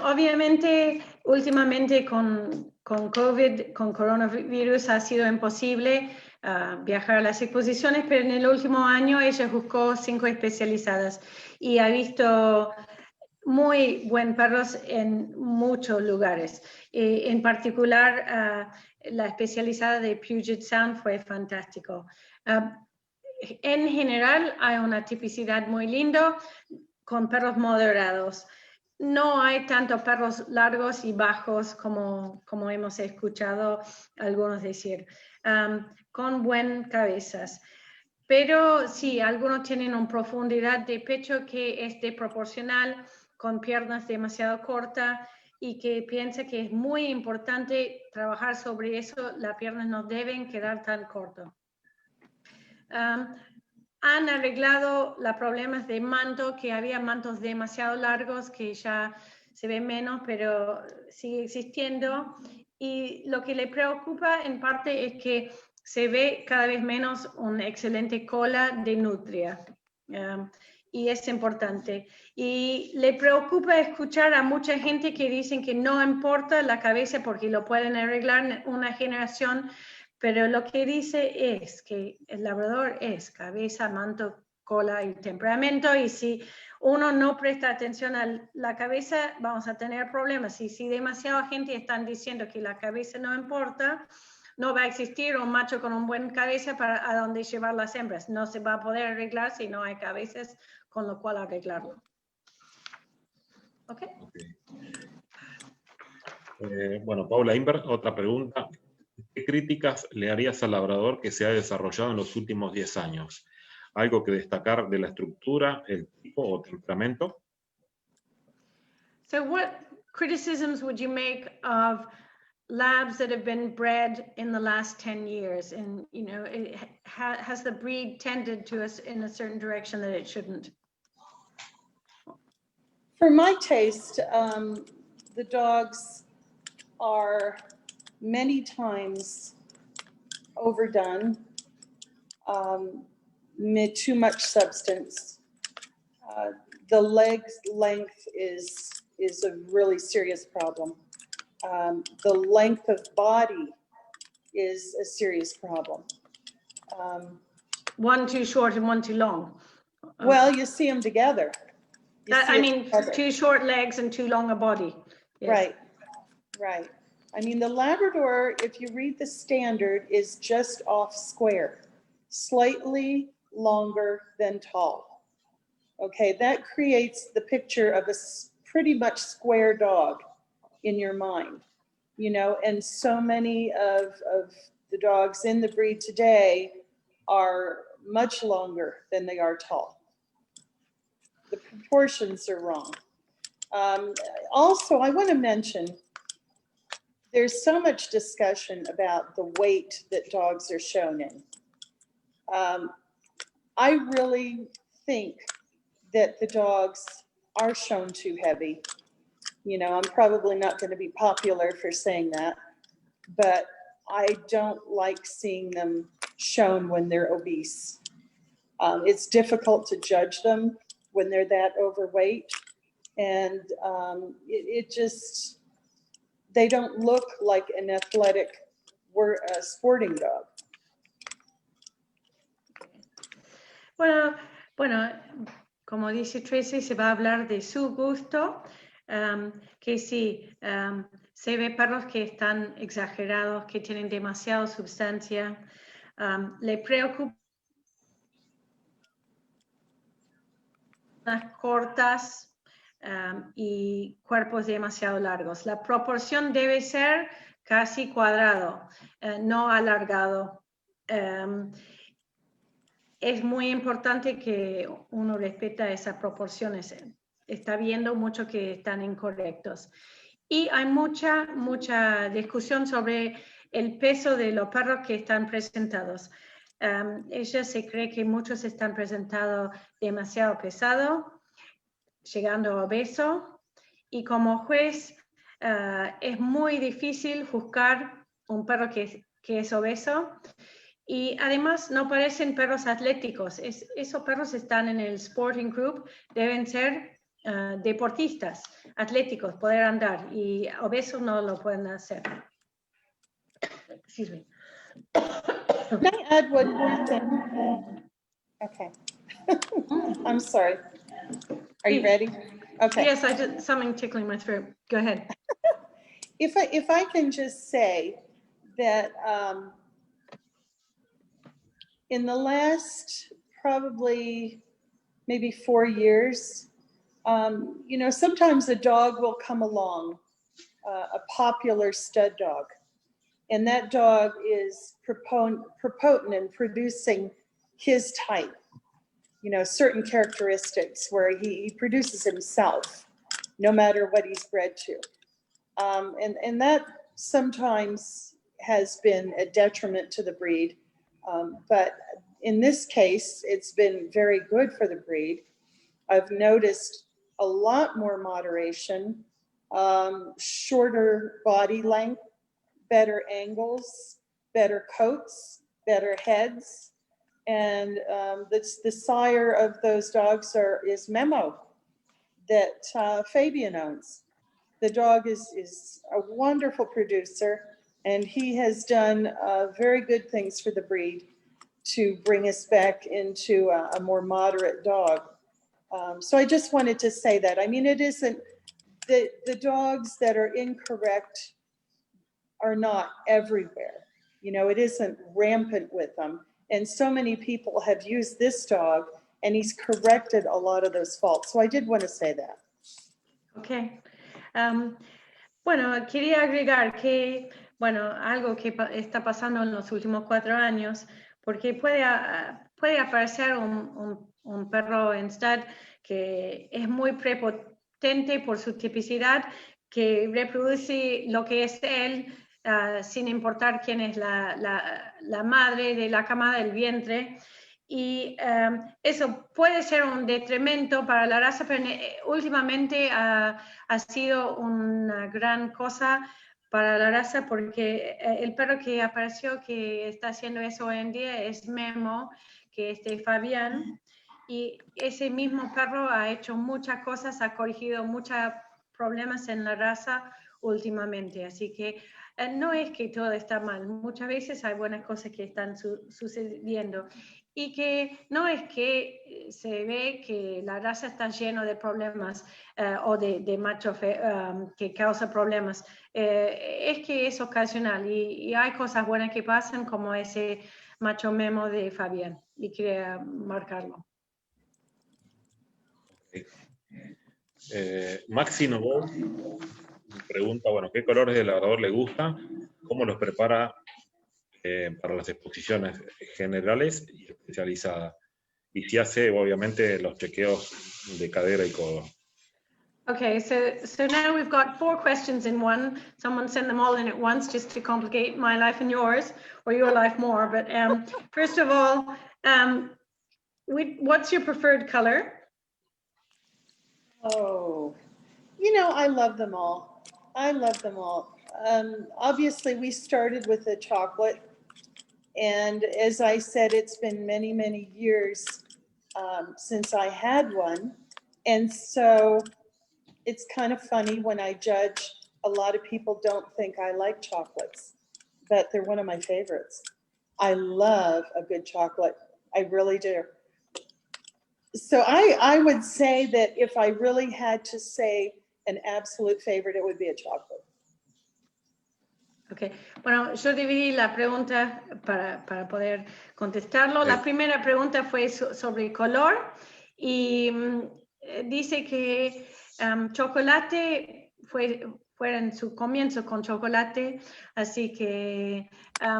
Speaker 2: obviamente últimamente con COVID, con coronavirus, ha sido imposible viajar a las exposiciones, pero en el último año ella buscó 5 especializadas y ha visto muy buenos perros en muchos lugares. En particular, la especializada de Puget Sound fue fantástico. En general hay una tipicidad muy linda con perros moderados. No hay tantos perros largos y bajos como hemos escuchado algunos decir, con buenas cabezas. Pero sí, algunos tienen una profundidad de pecho que es desproporcional, con piernas demasiado cortas, y que piensa que es muy importante trabajar sobre eso. Las piernas no deben quedar tan cortas. Han arreglado los problemas de manto, que había mantos demasiado largos que ya se ven menos, pero sigue existiendo. Y lo que le preocupa en parte es que se ve cada vez menos una excelente cola de nutria. Y es importante. Y le preocupa escuchar a mucha gente que dicen que no importa la cabeza porque lo pueden arreglar en una generación, pero lo que dice es que el labrador es cabeza, manto, cola y temperamento, y si uno no presta atención a la cabeza, vamos a tener problemas. Y si demasiada gente están diciendo que la cabeza no importa, no va a existir un macho con una buena cabeza para a dónde llevar las hembras. No se va a poder arreglar si no hay cabezas con lo cual arreglarlo. ¿Ok?
Speaker 1: Bueno, Paula Inver, otra pregunta. ¿Qué críticas le harías al labrador que se ha desarrollado en los últimos 10 años? ¿Algo que destacar de la estructura, el tipo o temperamento?
Speaker 2: So what criticisms would you make of labs that have been bred in the last 10 years? And, you know, has the breed tended to us in a certain direction that it shouldn't?
Speaker 3: For my taste, the dogs are many times overdone, too much substance. The leg length is a really serious problem. The length of body is a serious problem.
Speaker 2: One too short and one too long.
Speaker 3: Well, you see them together.
Speaker 2: I mean, too short legs and too long a body. Yes.
Speaker 3: Right. I mean, the Labrador, if you read the standard, is just off square, slightly longer than tall. Okay, that creates the picture of a pretty much square dog in your mind, you know, and so many of the dogs in the breed today are much longer than they are tall. The proportions are wrong. Also, I want to mention, there's so much discussion about the weight that dogs are shown in. I really think that the dogs are shown too heavy. You know, I'm probably not going to be popular for saying that, but I don't like seeing them shown when they're obese. It's difficult to judge them when they're that overweight, and it just, they don't look like an athletic sporting dog.
Speaker 2: Bueno, como dice Tracy, se va a hablar de su gusto, que sí, se ve perros que están exagerados, que tienen demasiada sustancia, le preocupa unas cortas y cuerpos demasiado largos. La proporción debe ser casi cuadrado, no alargado. Es muy importante que uno respeta esas proporciones. Está viendo mucho que están incorrectos. Y hay mucha discusión sobre el peso de los perros que están presentados. Ella se cree que muchos están presentados demasiado pesados, llegando a obeso, y como juez es muy difícil juzgar un perro que es obeso, y además no parecen perros atléticos. Esos perros están en el sporting group, deben ser deportistas, atléticos, poder andar, y obesos no lo pueden hacer. Excuse me.
Speaker 3: Can I add one more thing? Okay. I'm sorry. Are you ready? Okay.
Speaker 2: Yes, I just something tickling my throat. Go ahead.
Speaker 3: If I can just say that in the last probably maybe 4 years, you know, sometimes a dog will come along, a popular stud dog, and that dog is prepotent in producing his type, you know, certain characteristics where he produces himself, no matter what he's bred to. And that sometimes has been a detriment to the breed. But in this case, it's been very good for the breed. I've noticed a lot more moderation, shorter body length, better angles, better coats, better heads. And the sire of those dogs is Memo, that Fabian owns. The dog is a wonderful producer, and he has done very good things for the breed to bring us back into a more moderate dog. So I just wanted to say that. I mean, it isn't, the dogs that are incorrect are not everywhere. You know, it isn't rampant with them. And so many people have used this dog, and he's corrected a lot of those faults. So I did want to say that.
Speaker 2: Okay. Bueno, quería agregar que, bueno, algo que está pasando en los últimos 4 años, porque puede aparecer un perro en stud que es muy prepotente por su tipicidad, que reproduce lo que es él, sin importar quién es la madre de la camada del vientre. Y eso puede ser un detrimento para la raza, pero últimamente ha sido una gran cosa para la raza, porque el perro que apareció que está haciendo eso hoy en día es Memo, que es de Fabián, y ese mismo perro ha hecho muchas cosas, ha corregido muchos problemas en la raza últimamente, así que no es que todo está mal, muchas veces hay buenas cosas que están sucediendo y que no es que se ve que la raza está llena de problemas o de machos que causa problemas, es que es ocasional y hay cosas buenas que pasan como ese macho memo de Fabián y quería marcarlo.
Speaker 1: Maxi Novo pregunta, bueno, ¿qué colores de labrador le gusta? ¿Cómo los prepara para las exposiciones generales y especializadas? Y si hace, obviamente, los chequeos de cadera y codo.
Speaker 2: Okay, so now we've got 4 questions in one. Someone sent them all in at once just to complicate my life and yours, or your life more. But first of all, what's your preferred color?
Speaker 3: Oh, you know, I love them all. I love them all. Obviously, we started with the chocolate. And as I said, it's been many, many years since I had one. And so it's kind of funny when I judge, a lot of people don't think I like chocolates, but they're one of my favorites. I love a good chocolate. I really do. So I would say that if I really had to say an absolute favorite, it would be a chocolate.
Speaker 2: Okay. Bueno, yo dividí la pregunta para poder contestarlo. La primera pregunta fue sobre el color y dice que chocolate fuera en su comienzo con chocolate, así que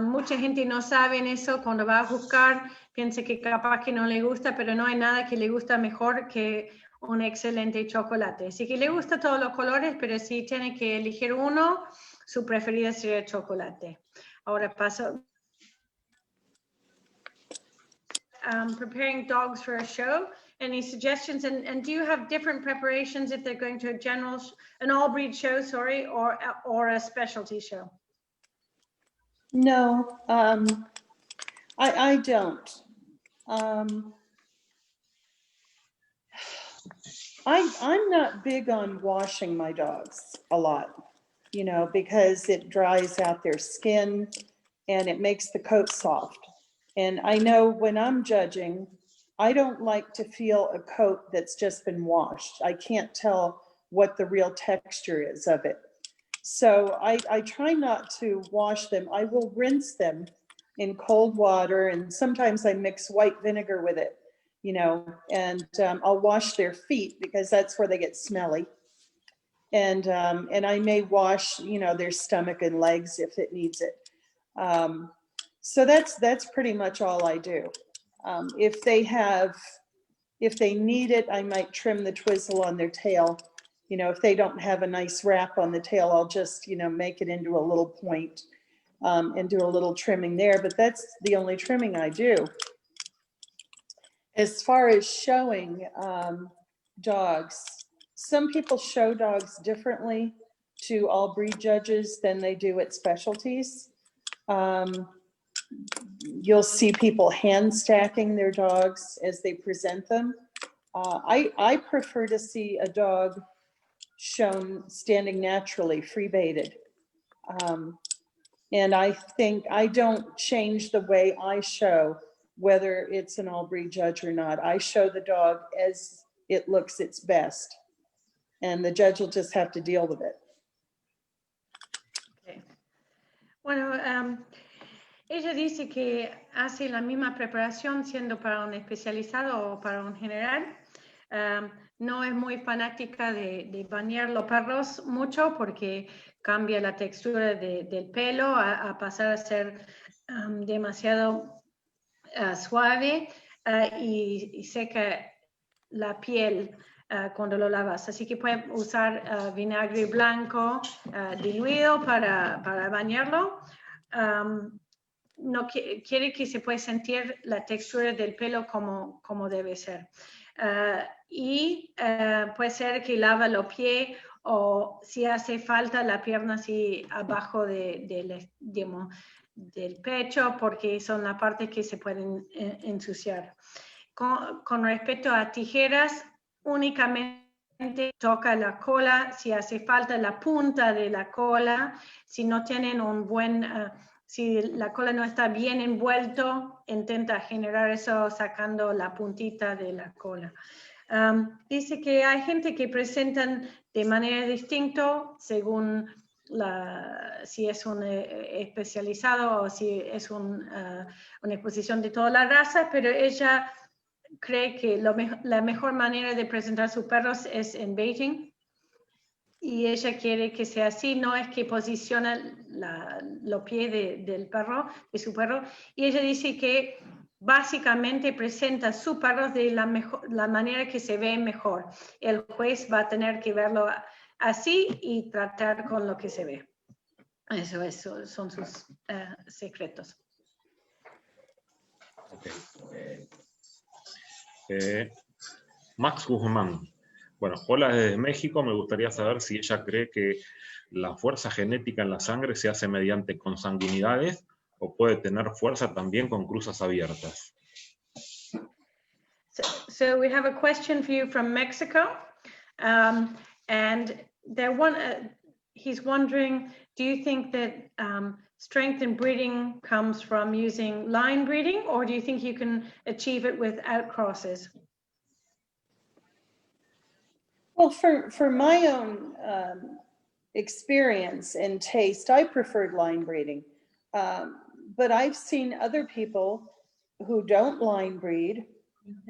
Speaker 2: mucha gente no sabe en eso, cuando va a buscar, piensa que capaz que no le gusta, pero no hay nada que le gusta mejor que un excelente chocolate. Así que le gusta todos los colores, pero si tiene que elegir uno, su preferida sería el chocolate. Ahora paso. Preparing dogs for a show. Any suggestions? And do you have different preparations if they're going to an all-breed show, sorry, or a specialty show?
Speaker 3: No, I don't. I'm not big on washing my dogs a lot, you know, because it dries out their skin and it makes the coat soft. And I know when I'm judging, I don't like to feel a coat that's just been washed. I can't tell what the real texture is of it. So I try not to wash them. I will rinse them in cold water, and sometimes I mix white vinegar with it, you know, and I'll wash their feet because that's where they get smelly. And I may wash, you know, their stomach and legs if it needs it. So that's pretty much all I do. If they need it, I might trim the twizzle on their tail. You know, if they don't have a nice wrap on the tail, I'll just, you know, make it into a little point and do a little trimming there. But that's the only trimming I do. As far as showing dogs, some people show dogs differently to all breed judges than they do at specialties. You'll see people hand stacking their dogs as they present them. I prefer to see a dog shown standing naturally, free baited. And I think I don't change the way I show, whether it's an all breed judge or not. I show the dog as it looks its best, and the judge will just have to deal with it.
Speaker 2: Okay. Bueno, ella dice que hace la misma preparación siendo para un especializado o para un general. No es muy fanática de bañar los perros mucho porque cambia la textura del pelo a pasar a ser demasiado suave y seca la piel cuando lo lavas. Así que puedes usar vinagre blanco diluido para bañarlo. No quiere que se pueda sentir la textura del pelo como debe ser. Y puede ser que lava los pies o si hace falta la pierna así abajo del pecho porque son las partes que se pueden ensuciar. Con respecto a tijeras, únicamente toca la cola, si hace falta la punta de la cola, si no tienen un buen, si la cola no está bien envuelto, intenta generar eso sacando la puntita de la cola. Dice que hay gente que presentan de manera distinta según si es un especializado o si es una exposición de toda la raza, pero ella cree que la mejor manera de presentar sus perros es en baiting, y ella quiere que sea así, no es que posiciona los pies del perro, de su perro, y ella dice que básicamente presenta su perro de la manera que se ve mejor. El juez va a tener que verlo así y tratar con lo que se ve. Eso son sus secretos.
Speaker 1: Okay. Max Guzmán. Bueno, hola desde México. Me gustaría saber si ella cree que la fuerza genética en la sangre se hace mediante consanguinidades o puede tener fuerza también con cruzas abiertas.
Speaker 2: So we have a question for you from Mexico, and he's wondering, do you think that strength in breeding comes from using line breeding, or do you think you can achieve it with outcrosses?
Speaker 3: Well, for my own experience and taste, I preferred line breeding. But I've seen other people who don't line breed,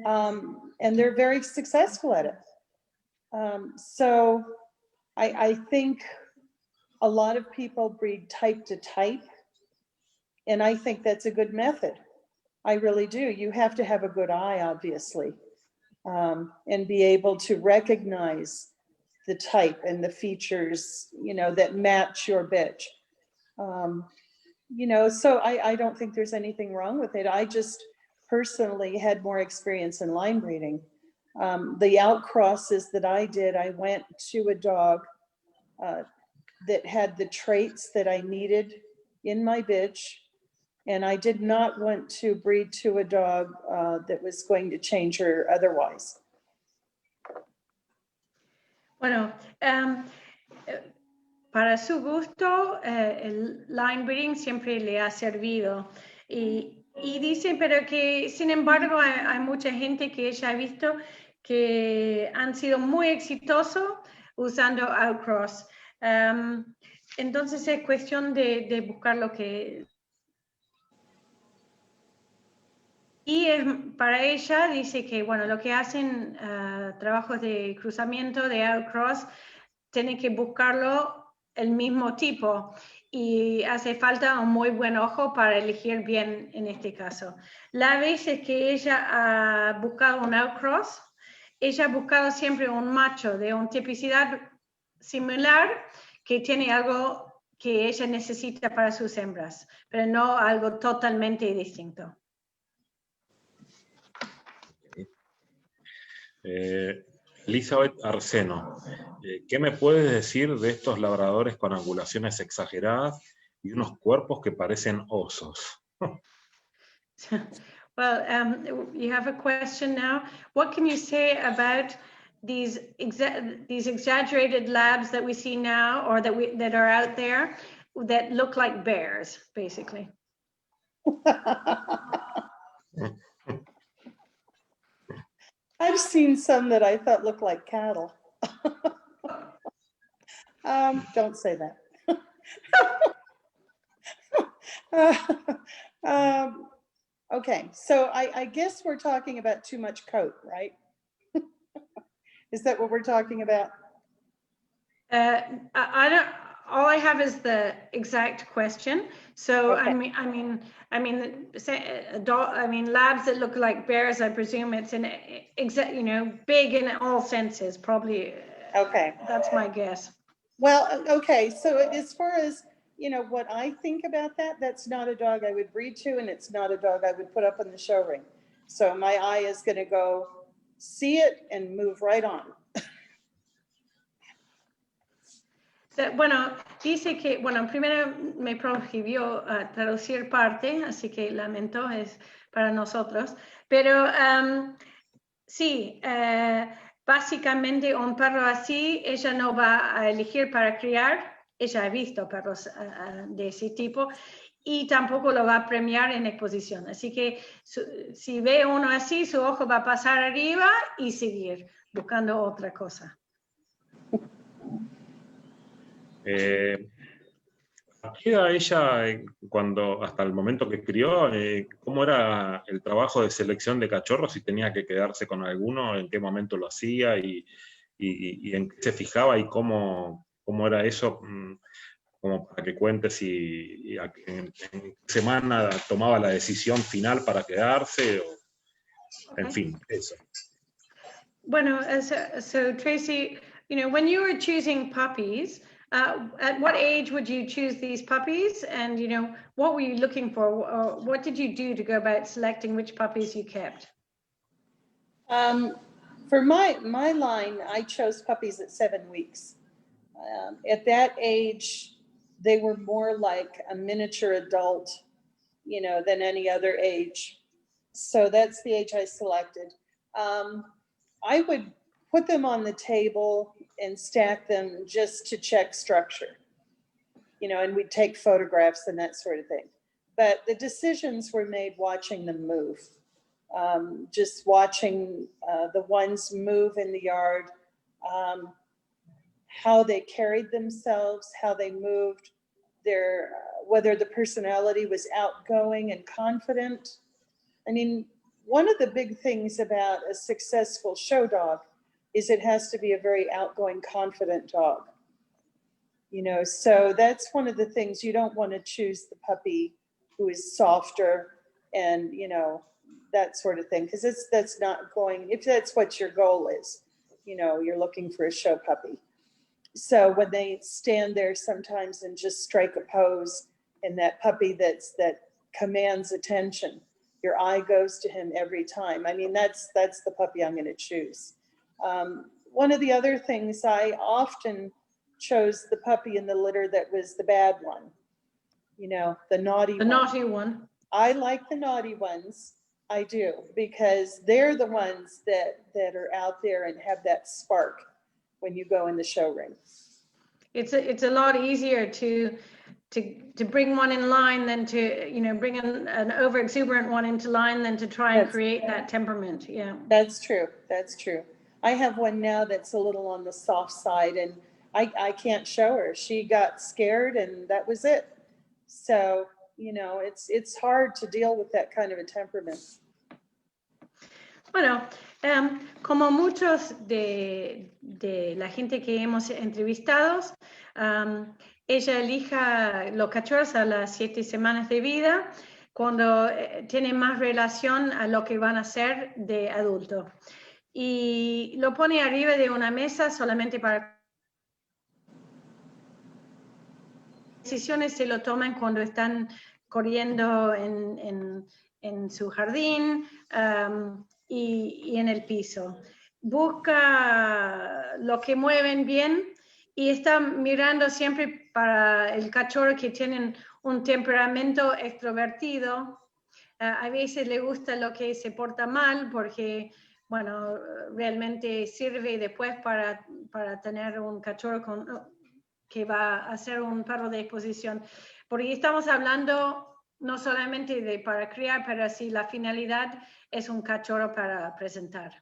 Speaker 3: and they're very successful at it. So I think a lot of people breed type to type, and I think that's a good method. I really do. You have to have a good eye, obviously, and be able to recognize the type and the features, that match your bitch. So I don't think there's anything wrong with it. I just personally had more experience in line breeding. The outcrosses that I did, I went to a dog that had the traits that I needed in my bitch, and I did not want to breed to a dog that was going to change her otherwise.
Speaker 2: Bueno, para su gusto, el line breeding siempre le ha servido. Y dice, pero que sin embargo hay mucha gente que ella ha visto que han sido muy exitosos usando outcross. Entonces es cuestión de buscar lo que... Y para ella dice que, bueno, lo que hacen trabajos de cruzamiento, de outcross, tienen que buscarlo el mismo tipo, y hace falta un muy buen ojo para elegir bien en este caso. Las veces que ella ha buscado un outcross, ella ha buscado siempre un macho de una tipicidad similar que tiene algo que ella necesita para sus hembras, pero no algo totalmente distinto.
Speaker 1: Elizabeth Arseno, ¿qué me puedes decir de estos labradores con angulaciones exageradas y unos cuerpos que parecen osos?
Speaker 2: Well, you have a question now. What can you say about these exaggerated labs that we see now, or that are out there, that look like bears, basically?
Speaker 3: I've seen some that I thought looked like cattle. Don't say that. Okay, so I guess we're talking about too much coat, right? Is that what we're talking about?
Speaker 2: I don't. All I have is the exact question. So okay. I mean, labs that look like bears. I presume it's big in all senses. Probably.
Speaker 3: Okay.
Speaker 2: That's my guess.
Speaker 3: Well, okay. So as far as what I think about that, that's not a dog I would breed to, and it's not a dog I would put up in the show ring. So my eye is going to go see it and move right on.
Speaker 2: Bueno, dice que, primero me prohibió traducir parte, así que lamento, es para nosotros, pero sí, básicamente un perro así, ella no va a elegir para criar. Ella ha visto perros de ese tipo y tampoco lo va a premiar en exposición. Así que si ve uno así, su ojo va a pasar arriba y seguir buscando otra cosa.
Speaker 1: ¿Queda ella, cuando, hasta el momento que crió, cómo era el trabajo de selección de cachorros? Si tenía que quedarse con alguno, en qué momento lo hacía y en qué se fijaba y cómo era eso, como para que cuente si en qué semana tomaba la decisión final para quedarse, o, en fin, eso.
Speaker 2: Bueno, so Tracy, you know, when you were choosing puppies, at what age would you choose these puppies? And, you know, what were you looking for? Or what did you do to go about selecting which puppies you kept?
Speaker 3: For my line, I chose puppies at 7 weeks. At that age, they were more like a miniature adult, you know, than any other age. So that's the age I selected. I would put them on the table and stack them just to check structure, you know, and we'd take photographs and that sort of thing. But the decisions were made watching them move. Just watching the ones move in the yard, how they carried themselves, how they moved, their whether the personality was outgoing and confident. I mean, one of the big things about a successful show dog is it has to be a very outgoing, confident dog. You know, so that's one of the things. You don't want to choose the puppy who is softer and, you know, that sort of thing, because that's not going, if that's what your goal is, you know, you're looking for a show puppy. So when they stand there sometimes and just strike a pose, and that puppy that commands attention, your eye goes to him every time. I mean, that's the puppy I'm going to choose. One of the other things, I often chose the puppy in the litter that was the bad one, you know, the naughty one.
Speaker 2: The naughty one.
Speaker 3: I like the naughty ones. I do, because they're the ones that are out there and have that spark when you go in the show ring.
Speaker 2: It's a lot easier to bring one in line than to, you know, bring an over exuberant one into line than to try and create that temperament. Yeah,
Speaker 3: that's true. That's true. I have one now that's a little on the soft side, and I can't show her. She got scared and that was it. So, you know, it's hard to deal with that kind of a temperament.
Speaker 2: Bueno, como muchos de la gente que hemos entrevistado, ella elija los cachorros a las 7 semanas de vida, cuando tiene más relación a lo que van a ser de adulto. Y lo pone arriba de una mesa solamente para... Decisiones se lo toman cuando están corriendo en su jardín y en el piso. Busca lo que mueven bien y está mirando siempre para el cachorro que tienen un temperamento extrovertido. A veces le gusta lo que se porta mal porque, bueno, realmente sirve después para tener un cachorro que va a ser un perro de exposición. Porque estamos hablando no solamente para criar, pero sí la finalidad es un cachorro para presentar.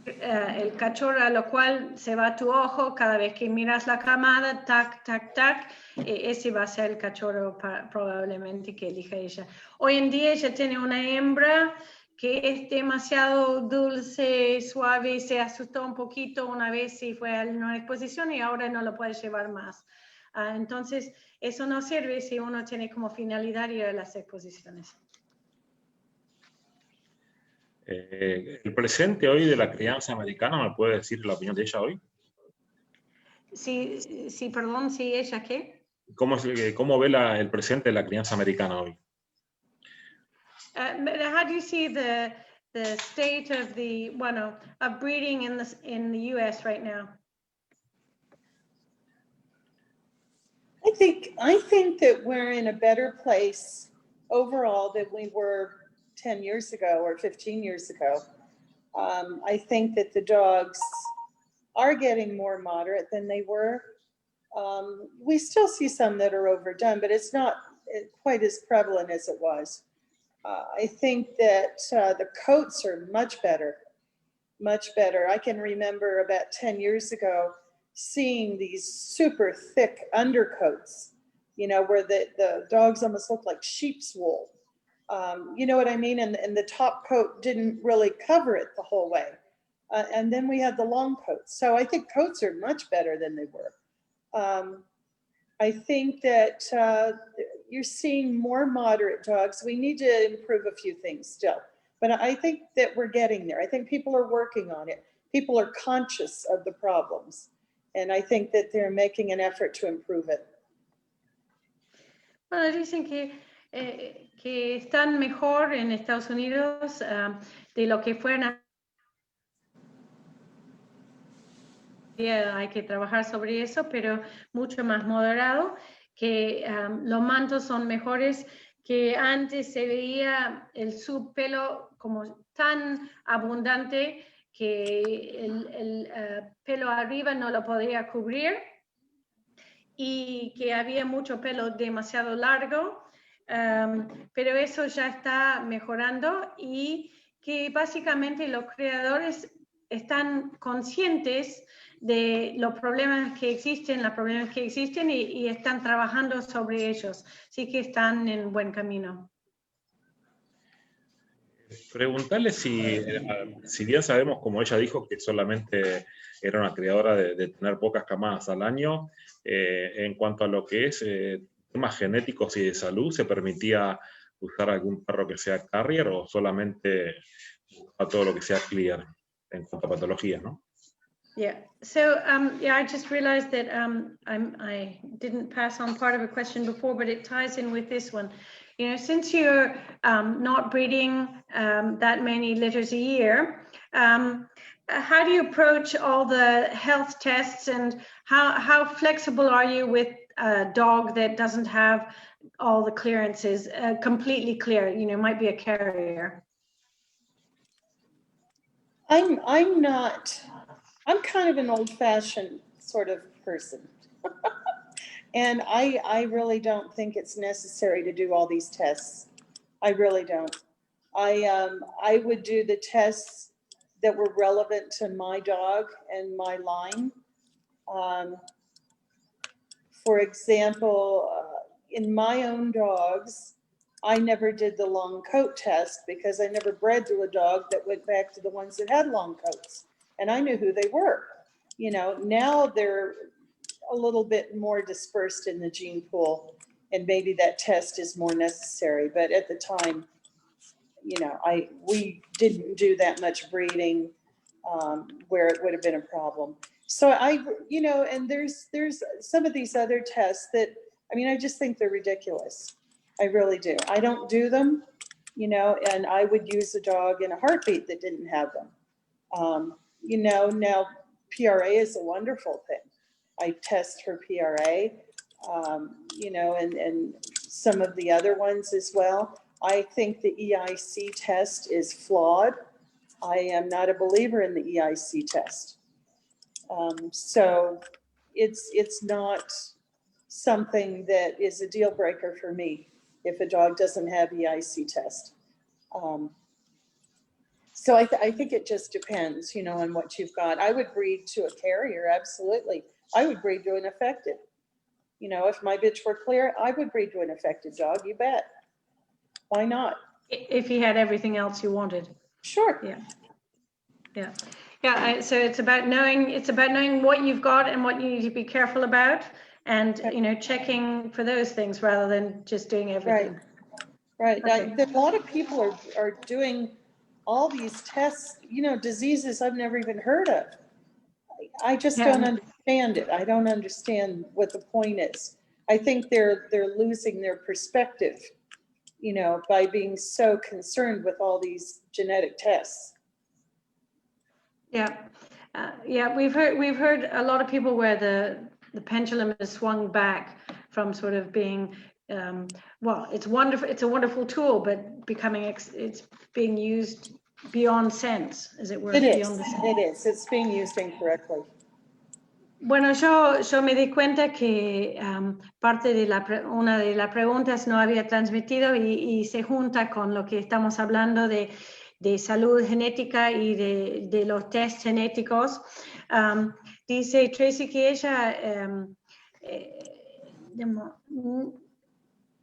Speaker 2: El cachorro a lo cual se va tu ojo cada vez que miras la camada, tac, tac, tac, ese va a ser el cachorro probablemente que elija ella. Hoy en día ella tiene una hembra que es demasiado dulce, suave, se asustó un poquito una vez y fue a una exposición y ahora no lo puede llevar más. Entonces, eso no sirve si uno tiene como finalidad ir a las exposiciones.
Speaker 1: ¿El presente hoy de la crianza americana, me puede decir la opinión de ella hoy?
Speaker 2: Sí, perdón, ¿sí ella qué?
Speaker 1: ¿Cómo ve el presente de la crianza americana hoy?
Speaker 2: How do you see the state of of breeding in the U.S. right now?
Speaker 3: I think that we're in a better place overall than we were 10 years ago or 15 years ago. I think that the dogs are getting more moderate than they were. We still see some that are overdone, but it's not quite as prevalent as it was. I think that the coats are much better, much better. I can remember about 10 years ago seeing these super thick undercoats, you know, where the dogs almost look like sheep's wool. You know what I mean? And the top coat didn't really cover it the whole way. And then we had the long coats. So I think coats are much better than they were. I think that you're seeing more moderate dogs. We need to improve a few things still. But I think that we're getting there. I think people are working on it. People are conscious of the problems. And I think that they're making an effort to improve it.
Speaker 2: Bueno, dicen que están mejor en Estados Unidos de lo que fueron. Hay que trabajar sobre eso, pero mucho más moderado, que los mantos son mejores, que antes se veía el subpelo como tan abundante que el pelo arriba no lo podía cubrir y que había mucho pelo demasiado largo, pero eso ya está mejorando y que básicamente los creadores están conscientes de los problemas que existen, y están trabajando sobre ellos. Así que están en buen camino.
Speaker 1: Preguntarle si bien sabemos, como ella dijo, que solamente era una criadora de tener pocas camadas al año, en cuanto a lo que es temas genéticos y de salud, ¿se permitía usar algún perro que sea carrier o solamente a todo lo que sea clear en cuanto a patologías, ¿no?
Speaker 2: Yeah, so yeah, I just realized that I didn't pass on part of a question before, but it ties in with this one. You know, since you're not breeding that many litters a year, how do you approach all the health tests, and how flexible are you with a dog that doesn't have all the clearances completely clear? You know, might be a carrier.
Speaker 3: I'm kind of an old-fashioned sort of person. And I really don't think it's necessary to do all these tests. I really don't. I would do the tests that were relevant to my dog and my line. For example, in my own dogs, I never did the long coat test because I never bred to a dog that went back to the ones that had long coats. And I knew who they were. You know, now they're a little bit more dispersed in the gene pool, and maybe that test is more necessary. But at the time, you know, we didn't do that much breeding where it would have been a problem. So you know, and there's some of these other tests that, I mean, I just think they're ridiculous. I really do. I don't do them, you know, and I would use a dog in a heartbeat that didn't have them. You know, now PRA is a wonderful thing. I test for PRA, you know, and some of the other ones as well. I think the EIC test is flawed. I am not a believer in the EIC test. So it's not something that is a deal breaker for me if a dog doesn't have EIC test. So I think it just depends, you know, on what you've got. I would breed to a carrier, absolutely. I would breed to an affected. You know, if my bitch were clear, I would breed to an affected dog, you bet. Why not?
Speaker 2: If he had everything else you wanted.
Speaker 3: Sure.
Speaker 2: Yeah. Yeah. Yeah. So it's about knowing what you've got and what you need to be careful about, and, you know, checking for those things rather than just doing everything.
Speaker 3: Right.
Speaker 2: Okay.
Speaker 3: A lot of people are doing all these tests, you know, diseases I've never even heard of. I just don't understand it. I don't understand what the point is. I think they're losing their perspective, you know, by being so concerned with all these genetic tests.
Speaker 2: Yeah. Yeah, we've heard a lot of people where the pendulum has swung back from sort of being well, it's wonderful. It's a wonderful tool, but it's being used beyond sense, as it were.
Speaker 3: It is. It's being used incorrectly.
Speaker 2: Bueno, yo me di cuenta que parte de una de las preguntas no había transmitido y se junta con lo que estamos hablando de salud genética y de los test genéticos. Dice Tracy que ella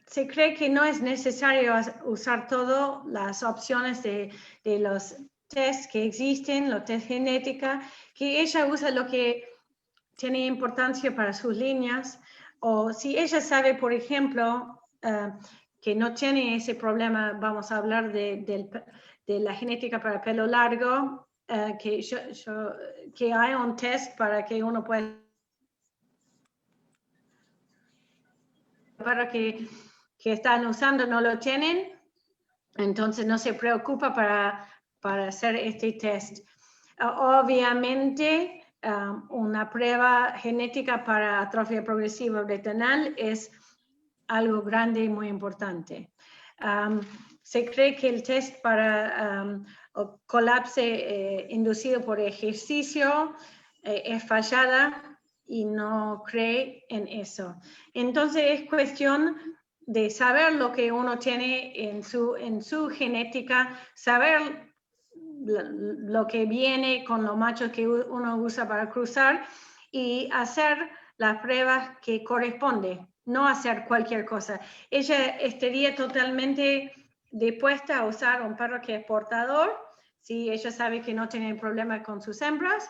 Speaker 2: se cree que no es necesario usar todas las opciones de los tests que existen, los test genética, que ella usa lo que tiene importancia para sus líneas, o si ella sabe, por ejemplo, que no tiene ese problema, vamos a hablar de la genética para pelo largo, que hay un test para que uno pueda, para que están usando no lo tienen, entonces no se preocupa para hacer este test. Obviamente, una prueba genética para atrofia progresiva retinal es algo grande y muy importante. Se cree que el test para colapse inducido por ejercicio es fallada y no cree en eso. Entonces es cuestión de saber lo que uno tiene en su genética, saber lo que viene con los machos que uno usa para cruzar y hacer las pruebas que corresponde, no hacer cualquier cosa. Ella estaría totalmente dispuesta a usar un perro que es portador, si ella sabe que no tiene problema con sus hembras,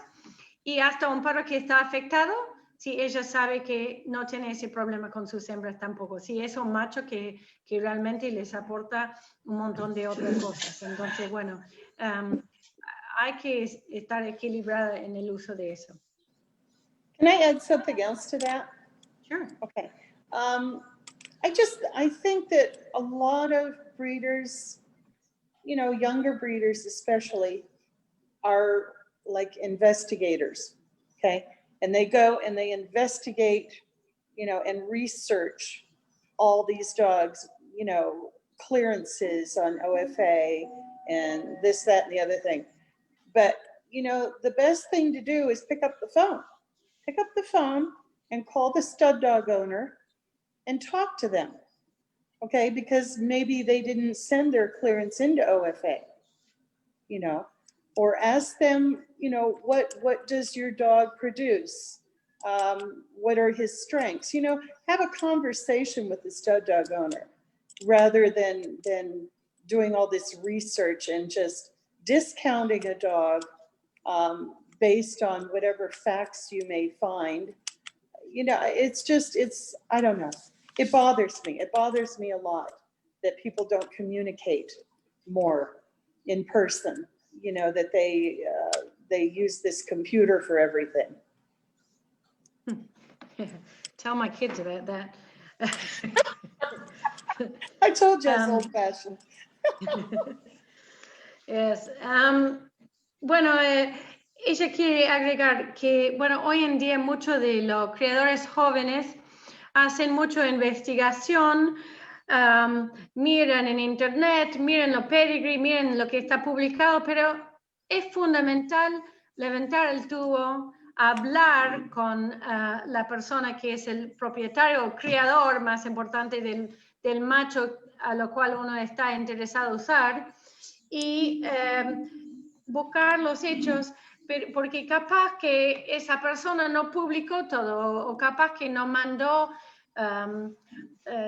Speaker 2: y hasta un perro que está afectado, si ella sabe que no tiene ese problema con sus hembras tampoco. Si es un macho que realmente les aporta un montón de otras cosas. Entonces, bueno, hay que estar equilibrada en el uso de eso.
Speaker 3: Can I add something else to that?
Speaker 2: Sure.
Speaker 3: Okay. I think that a lot of breeders, you know, younger breeders especially, are like investigators, okay? And they go and they investigate, you know, and research all these dogs, you know, clearances on OFA and this, that, and the other thing. But, you know, the best thing to do is pick up the phone. Pick up the phone and call the stud dog owner and talk to them, okay? Because maybe they didn't send their clearance into OFA, you know, or ask them, you know, what does your dog produce? What are his strengths? You know, have a conversation with the stud dog owner rather than doing all this research and just discounting a dog based on whatever facts you may find. You know, I don't know. It bothers me. It bothers me a lot that people don't communicate more in person, you know, that they use this computer for everything.
Speaker 2: Tell my kids about that.
Speaker 3: I told you I was old-fashioned.
Speaker 2: Yes. Bueno, ella quiere agregar que, bueno, hoy en día muchos de los criadores jóvenes hacen mucho investigación, miran en internet, miran los pedigree, miran lo que está publicado, pero es fundamental levantar el tubo, hablar con la persona que es el propietario o criador más importante del macho a lo cual uno está interesado usar y buscar los hechos, porque capaz que esa persona no publicó todo o capaz que no mandó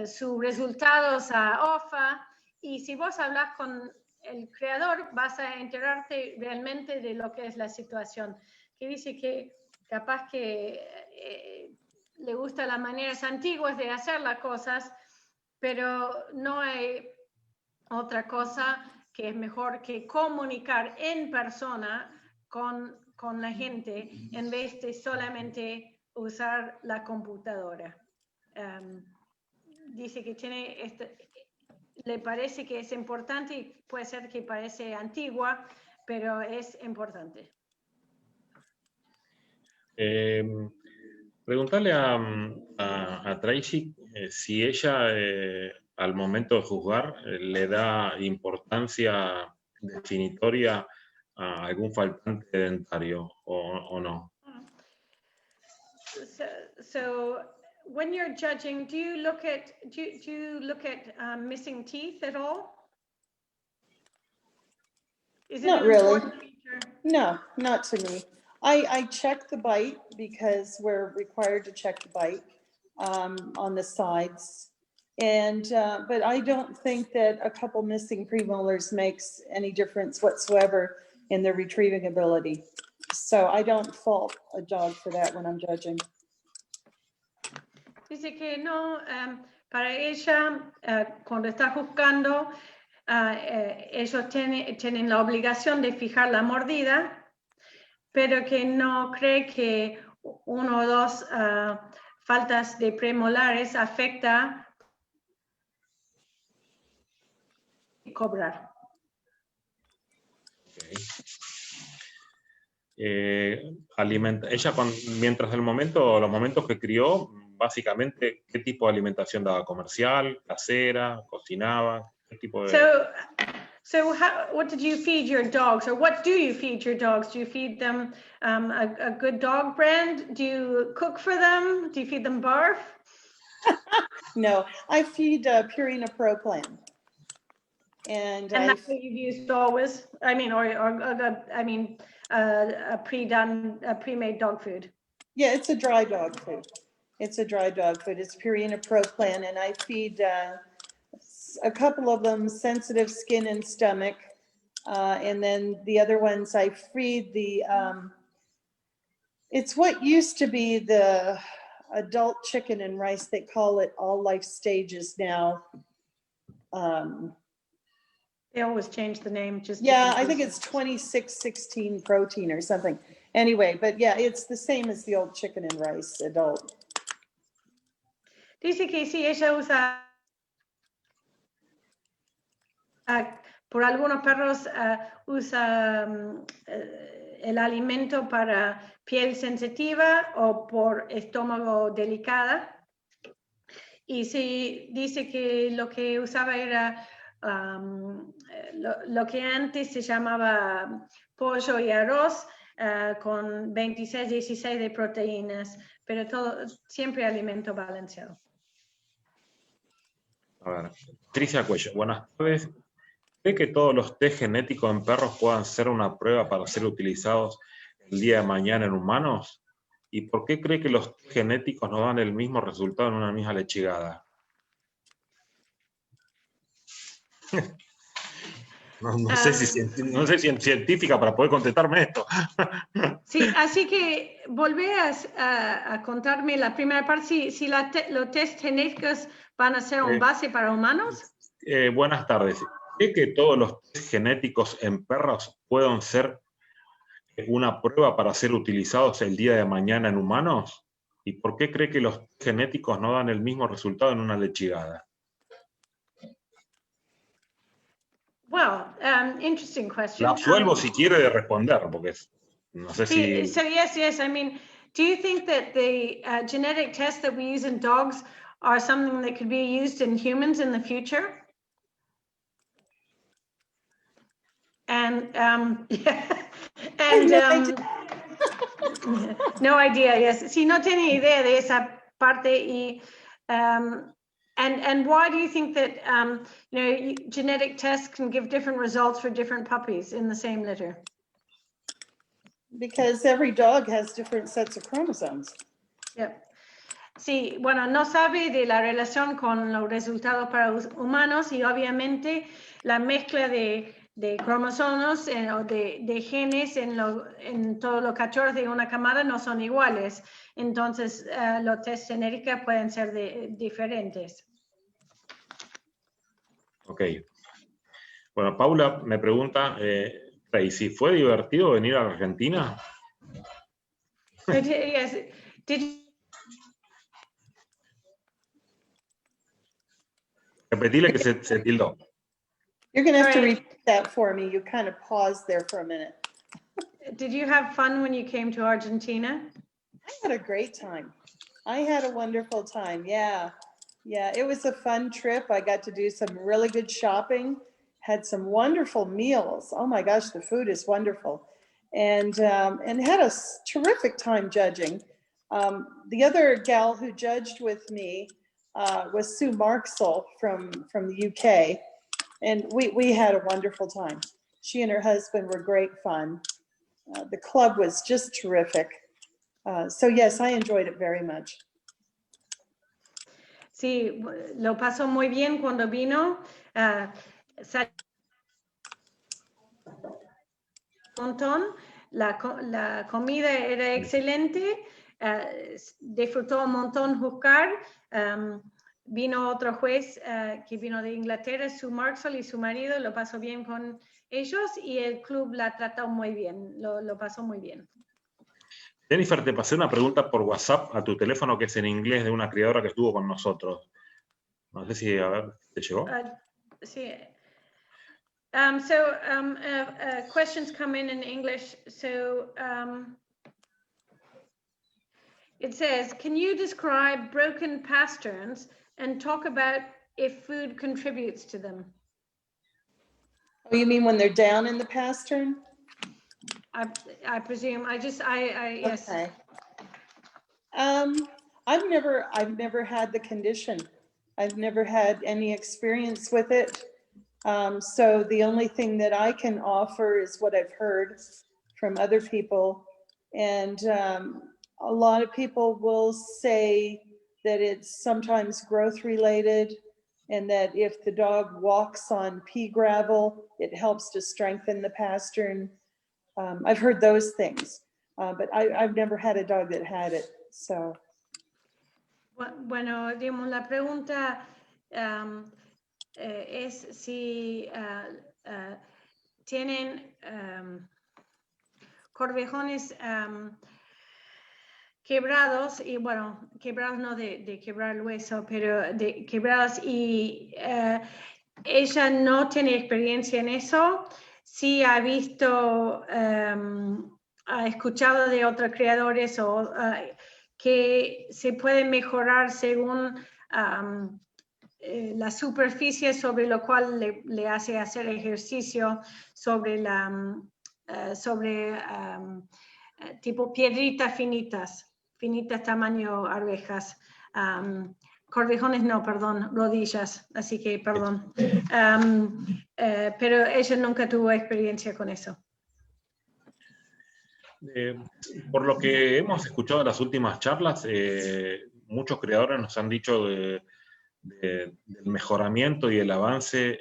Speaker 2: sus resultados a OFA, y si vos hablas con el creador vas a enterarte realmente de lo que es la situación. Que dice que capaz que le gustan las maneras antiguas de hacer las cosas, pero no hay otra cosa que es mejor que comunicar en persona con la gente en vez de solamente usar la computadora. Dice que le parece que es importante y puede ser que parece antigua, pero es importante.
Speaker 1: Preguntarle a Tracy si ella al momento de juzgar le da importancia definitoria a algún faltante dentario o no.
Speaker 2: So when you're judging, do you look at missing teeth at all? Is it
Speaker 3: Not
Speaker 2: an
Speaker 3: really.
Speaker 2: important feature?
Speaker 3: No, not to me. I check the bite because we're required to check the bite on the sides. And, but I don't think that a couple missing premolars makes any difference whatsoever in their retrieving ability. So I don't fault a dog for that when I'm judging.
Speaker 2: Dice que no, para ella, cuando está juzgando, ellos tienen la obligación de fijar la mordida, pero que no cree que uno o dos faltas de premolares afecta cobrar.
Speaker 1: Okay. Ella, mientras los momentos que crió, básicamente, ¿qué tipo de alimentación daba? ¿Comercial, casera, cocinaba? ¿Qué tipo de...?
Speaker 2: So what did you feed your dogs, or what do you feed your dogs? Do you feed them a good dog brand? Do you cook for them? Do you feed them barf?
Speaker 3: No, I feed Purina Pro Plan. And
Speaker 2: that's what you've used always? I mean, a pre-made dog food.
Speaker 3: Yeah, it's a dry dog food. It's a dry dog food. It's Purina Pro Plan, and I feed a couple of them sensitive skin and stomach, and then the other ones I feed the. It's what used to be the adult chicken and rice. They call it all life stages now.
Speaker 2: They always change the name.
Speaker 3: Yeah, I think it's 2616 protein or something. Anyway, but yeah, it's the same as the old chicken and rice adult.
Speaker 2: Dice que sí, ella usa, por algunos perros usa el alimento para piel sensitiva o por estómago delicada. Y sí, dice que lo que usaba era lo que antes se llamaba pollo y arroz con 26-16 de proteínas, pero todo siempre alimento balanceado.
Speaker 1: A ver, Tricia Cuello, buenas tardes. ¿Cree que todos los test genéticos en perros puedan ser una prueba para ser utilizados el día de mañana en humanos? ¿Y por qué cree que los test genéticos no dan el mismo resultado en una misma lechigada? No sé si es científica para poder contestarme esto.
Speaker 2: Sí, así que volví a contarme la primera parte, si los test genéticos van a ser un base para humanos.
Speaker 1: Buenas tardes. ¿Cree que todos los test genéticos en perros puedan ser una prueba para ser utilizados el día de mañana en humanos? ¿Y por qué cree que los test genéticos no dan el mismo resultado en una lechigada?
Speaker 2: Well, interesting question.
Speaker 1: La absuelvo si quiere de responder, porque no sé si...
Speaker 2: So yes, I mean, do you think that the genetic tests that we use in dogs are something that could be used in humans in the future? And yeah, and no idea. Yes, sí, no tenía idea de esa parte. Y and why do you think that genetic tests can give different results for different puppies in the same litter?
Speaker 3: Because every dog has different sets of chromosomes.
Speaker 2: Yeah. Sí, bueno, no sabe de la relación con los resultados para los humanos y obviamente la mezcla de cromosomas o de genes en todos los cachorros de una camada no son iguales. Entonces, los test genéticos pueden ser diferentes.
Speaker 1: Ok. Bueno, Paula me pregunta, Tracy, ¿fue divertido venir a Argentina?
Speaker 2: Yes.
Speaker 1: Repetile que se tildó.
Speaker 3: You're going to have to repeat that for me. You kind of paused there for a minute.
Speaker 2: Did you have fun when you came to Argentina?
Speaker 3: I had a great time. I had a wonderful time. Yeah. Yeah, it was a fun trip. I got to do some really good shopping, had some wonderful meals. Oh my gosh, the food is wonderful. And had a terrific time judging. The other gal who judged with me was Sue Marksell from the UK. And we had a wonderful time. She and her husband were great fun. The club was just terrific. So yes, I enjoyed it very much.
Speaker 2: Sí, lo pasó muy bien cuando vino. Un montón. La comida era excelente. Disfrutó un montón juzgar. Vino otro juez que vino de Inglaterra, Sue Marksell, y su marido, lo pasó bien con ellos y el club la trató muy bien, lo pasó muy bien.
Speaker 1: Jennifer, te pasé una pregunta por WhatsApp a tu teléfono que es en inglés de una criadora que estuvo con nosotros. No sé si, a ver, ¿te llegó?
Speaker 2: Sí. Questions come in English. So it says, can you describe broken pasterns and talk about if food contributes to them?
Speaker 3: Oh, you mean when they're down in the pastern?
Speaker 2: I presume. Yes.
Speaker 3: Okay. I've never had the condition. I've never had any experience with it. So the only thing that I can offer is what I've heard from other people. And a lot of people will say that it's sometimes growth related, and that if the dog walks on pea gravel, it helps to strengthen the pastern. I've heard those things, but I've never had a dog that had it, so.
Speaker 2: Bueno, digamos, la pregunta es si tienen corvejones quebrados, y bueno, quebrados no de quebrar el hueso, pero de quebrados, y ella no tiene experiencia en eso. Sí ha visto, ha escuchado de otros criadores que se puede mejorar según la superficie sobre lo cual le hace hacer ejercicio, sobre tipo piedritas finitas tamaño arvejas. Corvejones no, perdón, rodillas, así que perdón. Pero ella nunca tuvo experiencia con eso.
Speaker 1: Por lo que hemos escuchado en las últimas charlas, muchos creadores nos han dicho del mejoramiento y el avance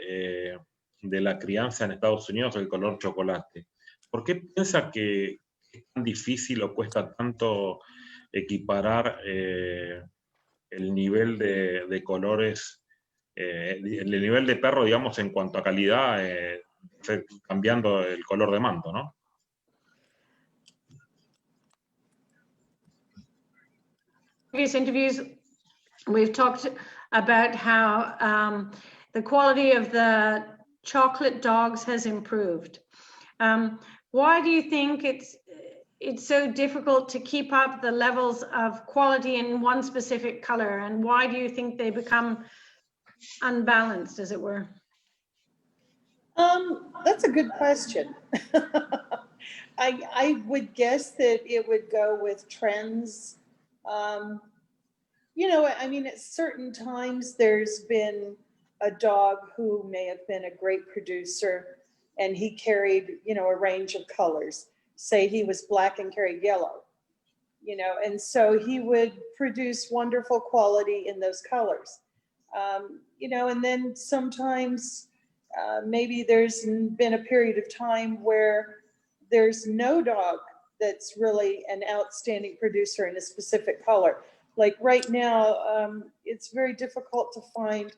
Speaker 1: de la crianza en Estados Unidos del color chocolate. ¿Por qué piensa que es tan difícil o cuesta tanto equiparar el nivel de colores, el nivel de perro, digamos, en cuanto a calidad, cambiando el color de manto, ¿no?
Speaker 2: Previous interviews, we've talked about how the quality of the chocolate dogs has improved. Why do you think it's so difficult to keep up the levels of quality in one specific color, and why do you think they become unbalanced, as it were?
Speaker 3: That's a good question. I would guess that it would go with trends. You know, I mean, at certain times there's been a dog who may have been a great producer, and he carried, you know, a range of colors. Say he was black and carried yellow, you know, and so he would produce wonderful quality in those colors. You know, and then sometimes maybe there's been a period of time where there's no dog that's really an outstanding producer in a specific color. Like right now, it's very difficult to find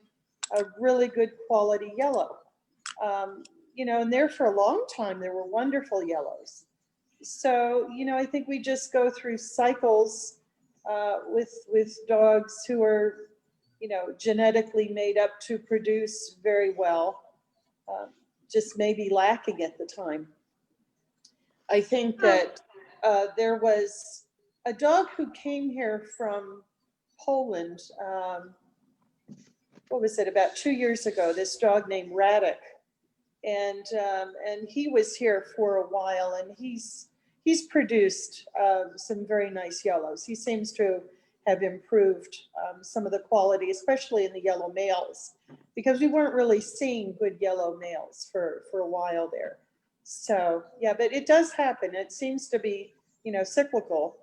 Speaker 3: a really good quality yellow. You know, and there for a long time, there were wonderful yellows. So, you know, I think we just go through cycles with dogs who are, you know, genetically made up to produce very well, just maybe lacking at the time. I think that there was a dog who came here from Poland, what was it, about 2 years ago, this dog named Radek. And he was here for a while, and he's produced some very nice yellows. He seems to have improved some of the quality, especially in the yellow males, because we weren't really seeing good yellow males for a while there. So yeah, but it does happen. It seems to be, you know, cyclical.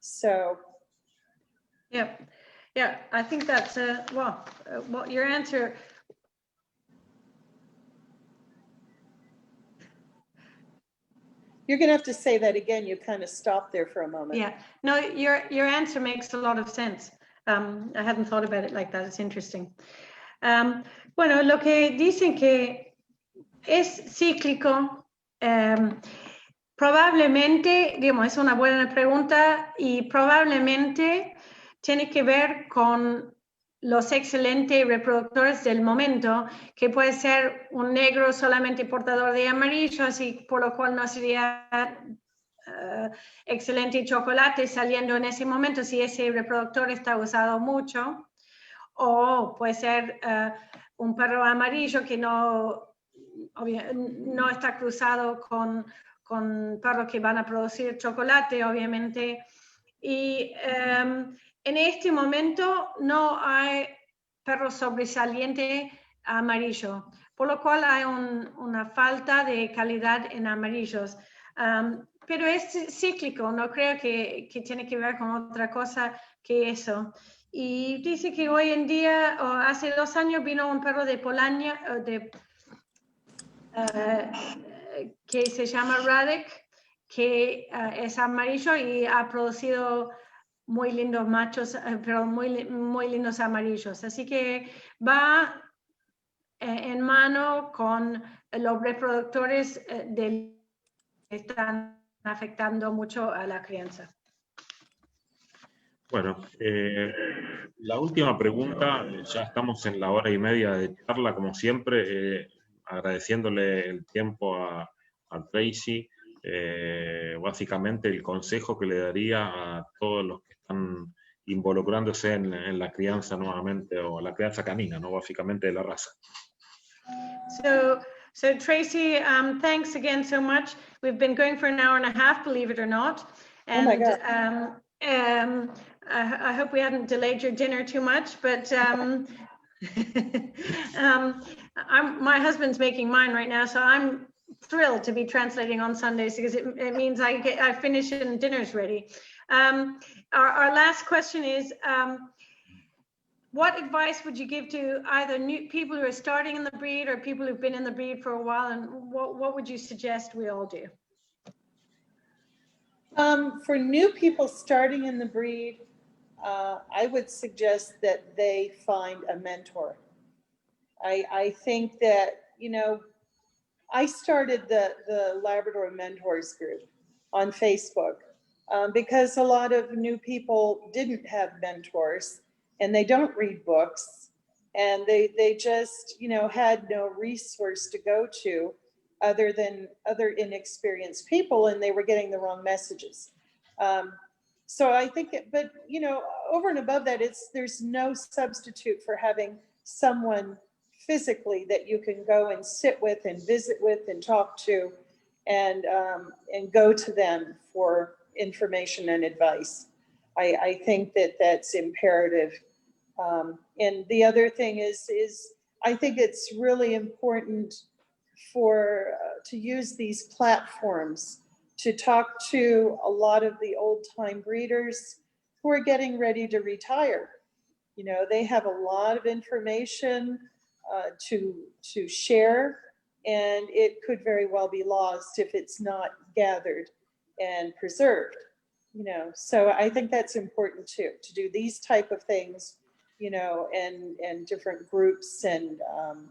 Speaker 3: So
Speaker 2: yeah, I think that's well, your answer.
Speaker 3: You're going to have to say that again. You kind of stopped there for a moment.
Speaker 2: Yeah, no, your answer makes a lot of sense. I hadn't thought about it like that. It's interesting. Bueno, lo que dicen que es cíclico, probablemente, digamos, es una buena pregunta y probablemente tiene que ver con los excelentes reproductores del momento, que puede ser un negro solamente portador de amarillo, así por lo cual no sería excelente chocolate saliendo en ese momento si ese reproductor está usado mucho, o puede ser un perro amarillo que no está cruzado con perros que van a producir chocolate, obviamente. Y en este momento no hay perro sobresaliente amarillo, por lo cual hay una falta de calidad en amarillos. Pero es cíclico, no creo que tiene que ver con otra cosa que eso. Y dice que hoy en día, o hace 2 años, vino un perro de Polonia, que se llama Radek, que es amarillo y ha producido muy lindos machos, pero muy lindos amarillos. Así que va en mano con los reproductores que están afectando mucho a la crianza.
Speaker 1: Bueno, la última pregunta, ya estamos en la hora y media de charla, como siempre, agradeciéndole el tiempo a Tracy, básicamente el consejo que le daría a todos los que están involucrándose en la crianza nuevamente, o la crianza canina, ¿no? Básicamente de la raza.
Speaker 2: So Tracy, thanks again so much. We've been going for an hour and a half, believe it or not. And,
Speaker 3: oh my God.
Speaker 2: I hope we haven't delayed your dinner too much, but my husband's making mine right now, so I'm thrilled to be translating on Sundays because it means I finish and dinner's ready. Our last question is, what advice would you give to either new people who are starting in the breed or people who've been in the breed for a while, and what would you suggest we all do?
Speaker 3: For new people starting in the breed, I would suggest that they find a mentor. I think that, you know, I started the Labrador Mentors group on Facebook because a lot of new people didn't have mentors and they don't read books, and they just, you know, had no resource to go to other than other inexperienced people, and they were getting the wrong messages. So I think, but you know, over and above that, there's no substitute for having someone physically that you can go and sit with and visit with and talk to, and go to them for information and advice. I think that that's imperative. And the other thing is I think it's really important to use these platforms to talk to a lot of the old-time breeders who are getting ready to retire. You know, they have a lot of information to share, and it could very well be lost if it's not gathered and preserved. You know, so I think that's important too, to do these type of things, you know, and different groups and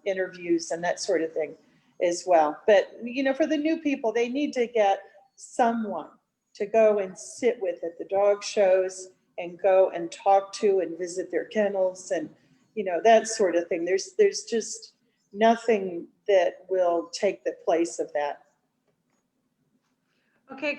Speaker 3: interviews and that sort of thing as well. But, you know, for the new people, they need to get someone to go and sit with at the dog shows and go and talk to and visit their kennels and, you know, that sort of thing. There's just nothing that will take the place of that.
Speaker 2: Okay,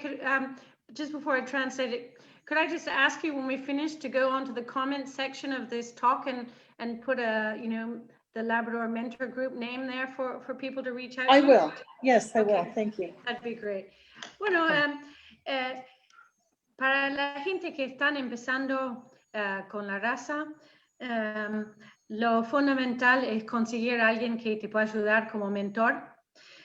Speaker 2: just before I translate it, could I just ask you when we finish to go onto the comment section of this talk and put a, you know, the Labrador Mentor Group name there for people to reach out to?
Speaker 3: I will. Yes, I will.
Speaker 2: Okay.
Speaker 3: Thank you.
Speaker 2: That'd be great. Bueno, para la gente que están empezando con la raza, lo fundamental es conseguir a alguien que te pueda ayudar como mentor.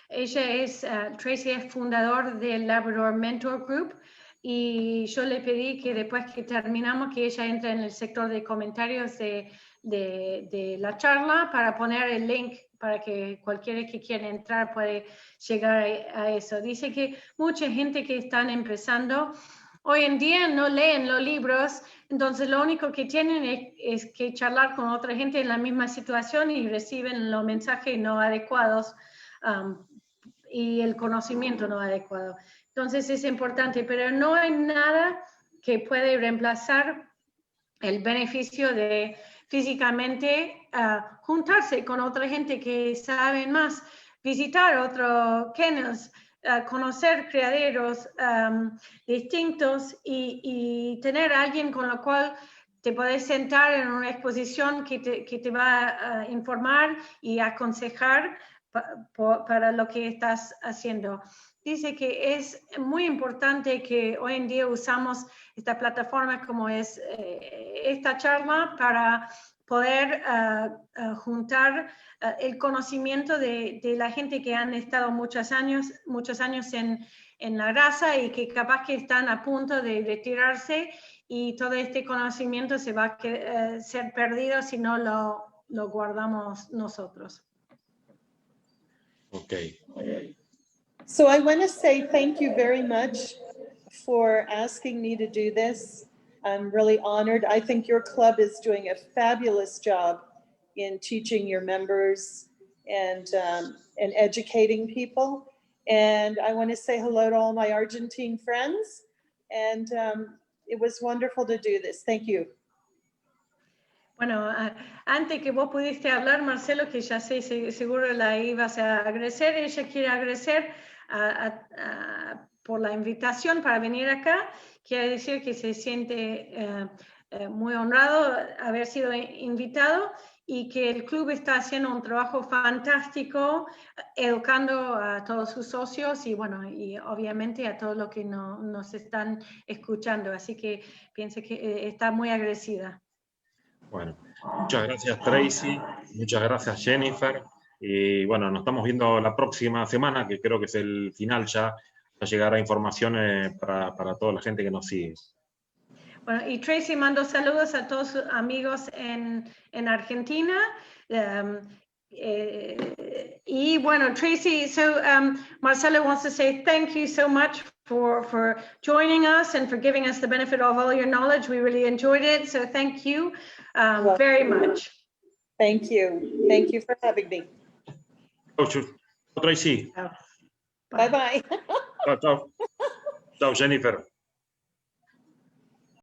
Speaker 2: Ella es, Tracy es fundador del Labrador Mentor Group y yo le pedí que después que terminamos que ella entre en el sector de comentarios de la charla para poner el link para que cualquiera que quiera entrar puede llegar a eso. Dice que mucha gente que están empezando hoy en día no leen los libros, entonces lo único que tienen es que charlar con otra gente en la misma situación y reciben los mensajes no adecuados y el conocimiento no adecuado. Entonces es importante, pero no hay nada que puede reemplazar el beneficio de físicamente juntarse con otra gente que sabe más, visitar otros kennels, conocer criaderos distintos y tener a alguien con lo cual te puedes sentar en una exposición que te va a informar y aconsejar para lo que estás haciendo. Dice que es muy importante que hoy en día usamos esta plataforma como es esta charla para poder juntar el conocimiento de la gente que han estado muchos años en la raza y que capaz que están a punto de retirarse y todo este conocimiento se va a ser perdido si no lo guardamos nosotros.
Speaker 1: Okay.
Speaker 3: So I want to say thank you very much for asking me to do this. I'm really honored. I think your club is doing a fabulous job in teaching your members and educating people. And I want to say hello to all my Argentine friends. And it was wonderful to do this. Thank you.
Speaker 2: Bueno, antes que vos pudiste hablar, Marcelo, que ya sé, seguro la ibas a agradecer, ella quiere agradecer por la invitación para venir acá. Quiere decir que se siente muy honrado haber sido invitado y que el club está haciendo un trabajo fantástico educando a todos sus socios y bueno, y obviamente a todos los que nos están escuchando. Así que pienso que está muy agradecida.
Speaker 1: Bueno, muchas gracias Tracy, muchas gracias Jennifer, y bueno, nos estamos viendo la próxima semana, que creo que es el final ya llegará información para toda la gente que nos sigue.
Speaker 2: Bueno, y Tracy mando saludos a todos sus amigos en Argentina. Y bueno, Tracy, so Marcelo wants to say thank you so much for joining us and for giving us the benefit of all your knowledge. We really enjoyed it, so thank you very much.
Speaker 3: Thank you. Thank you for having me.
Speaker 1: Chao, Tracy.
Speaker 3: Bye-bye.
Speaker 1: Chao, chao. Chao, Jennifer.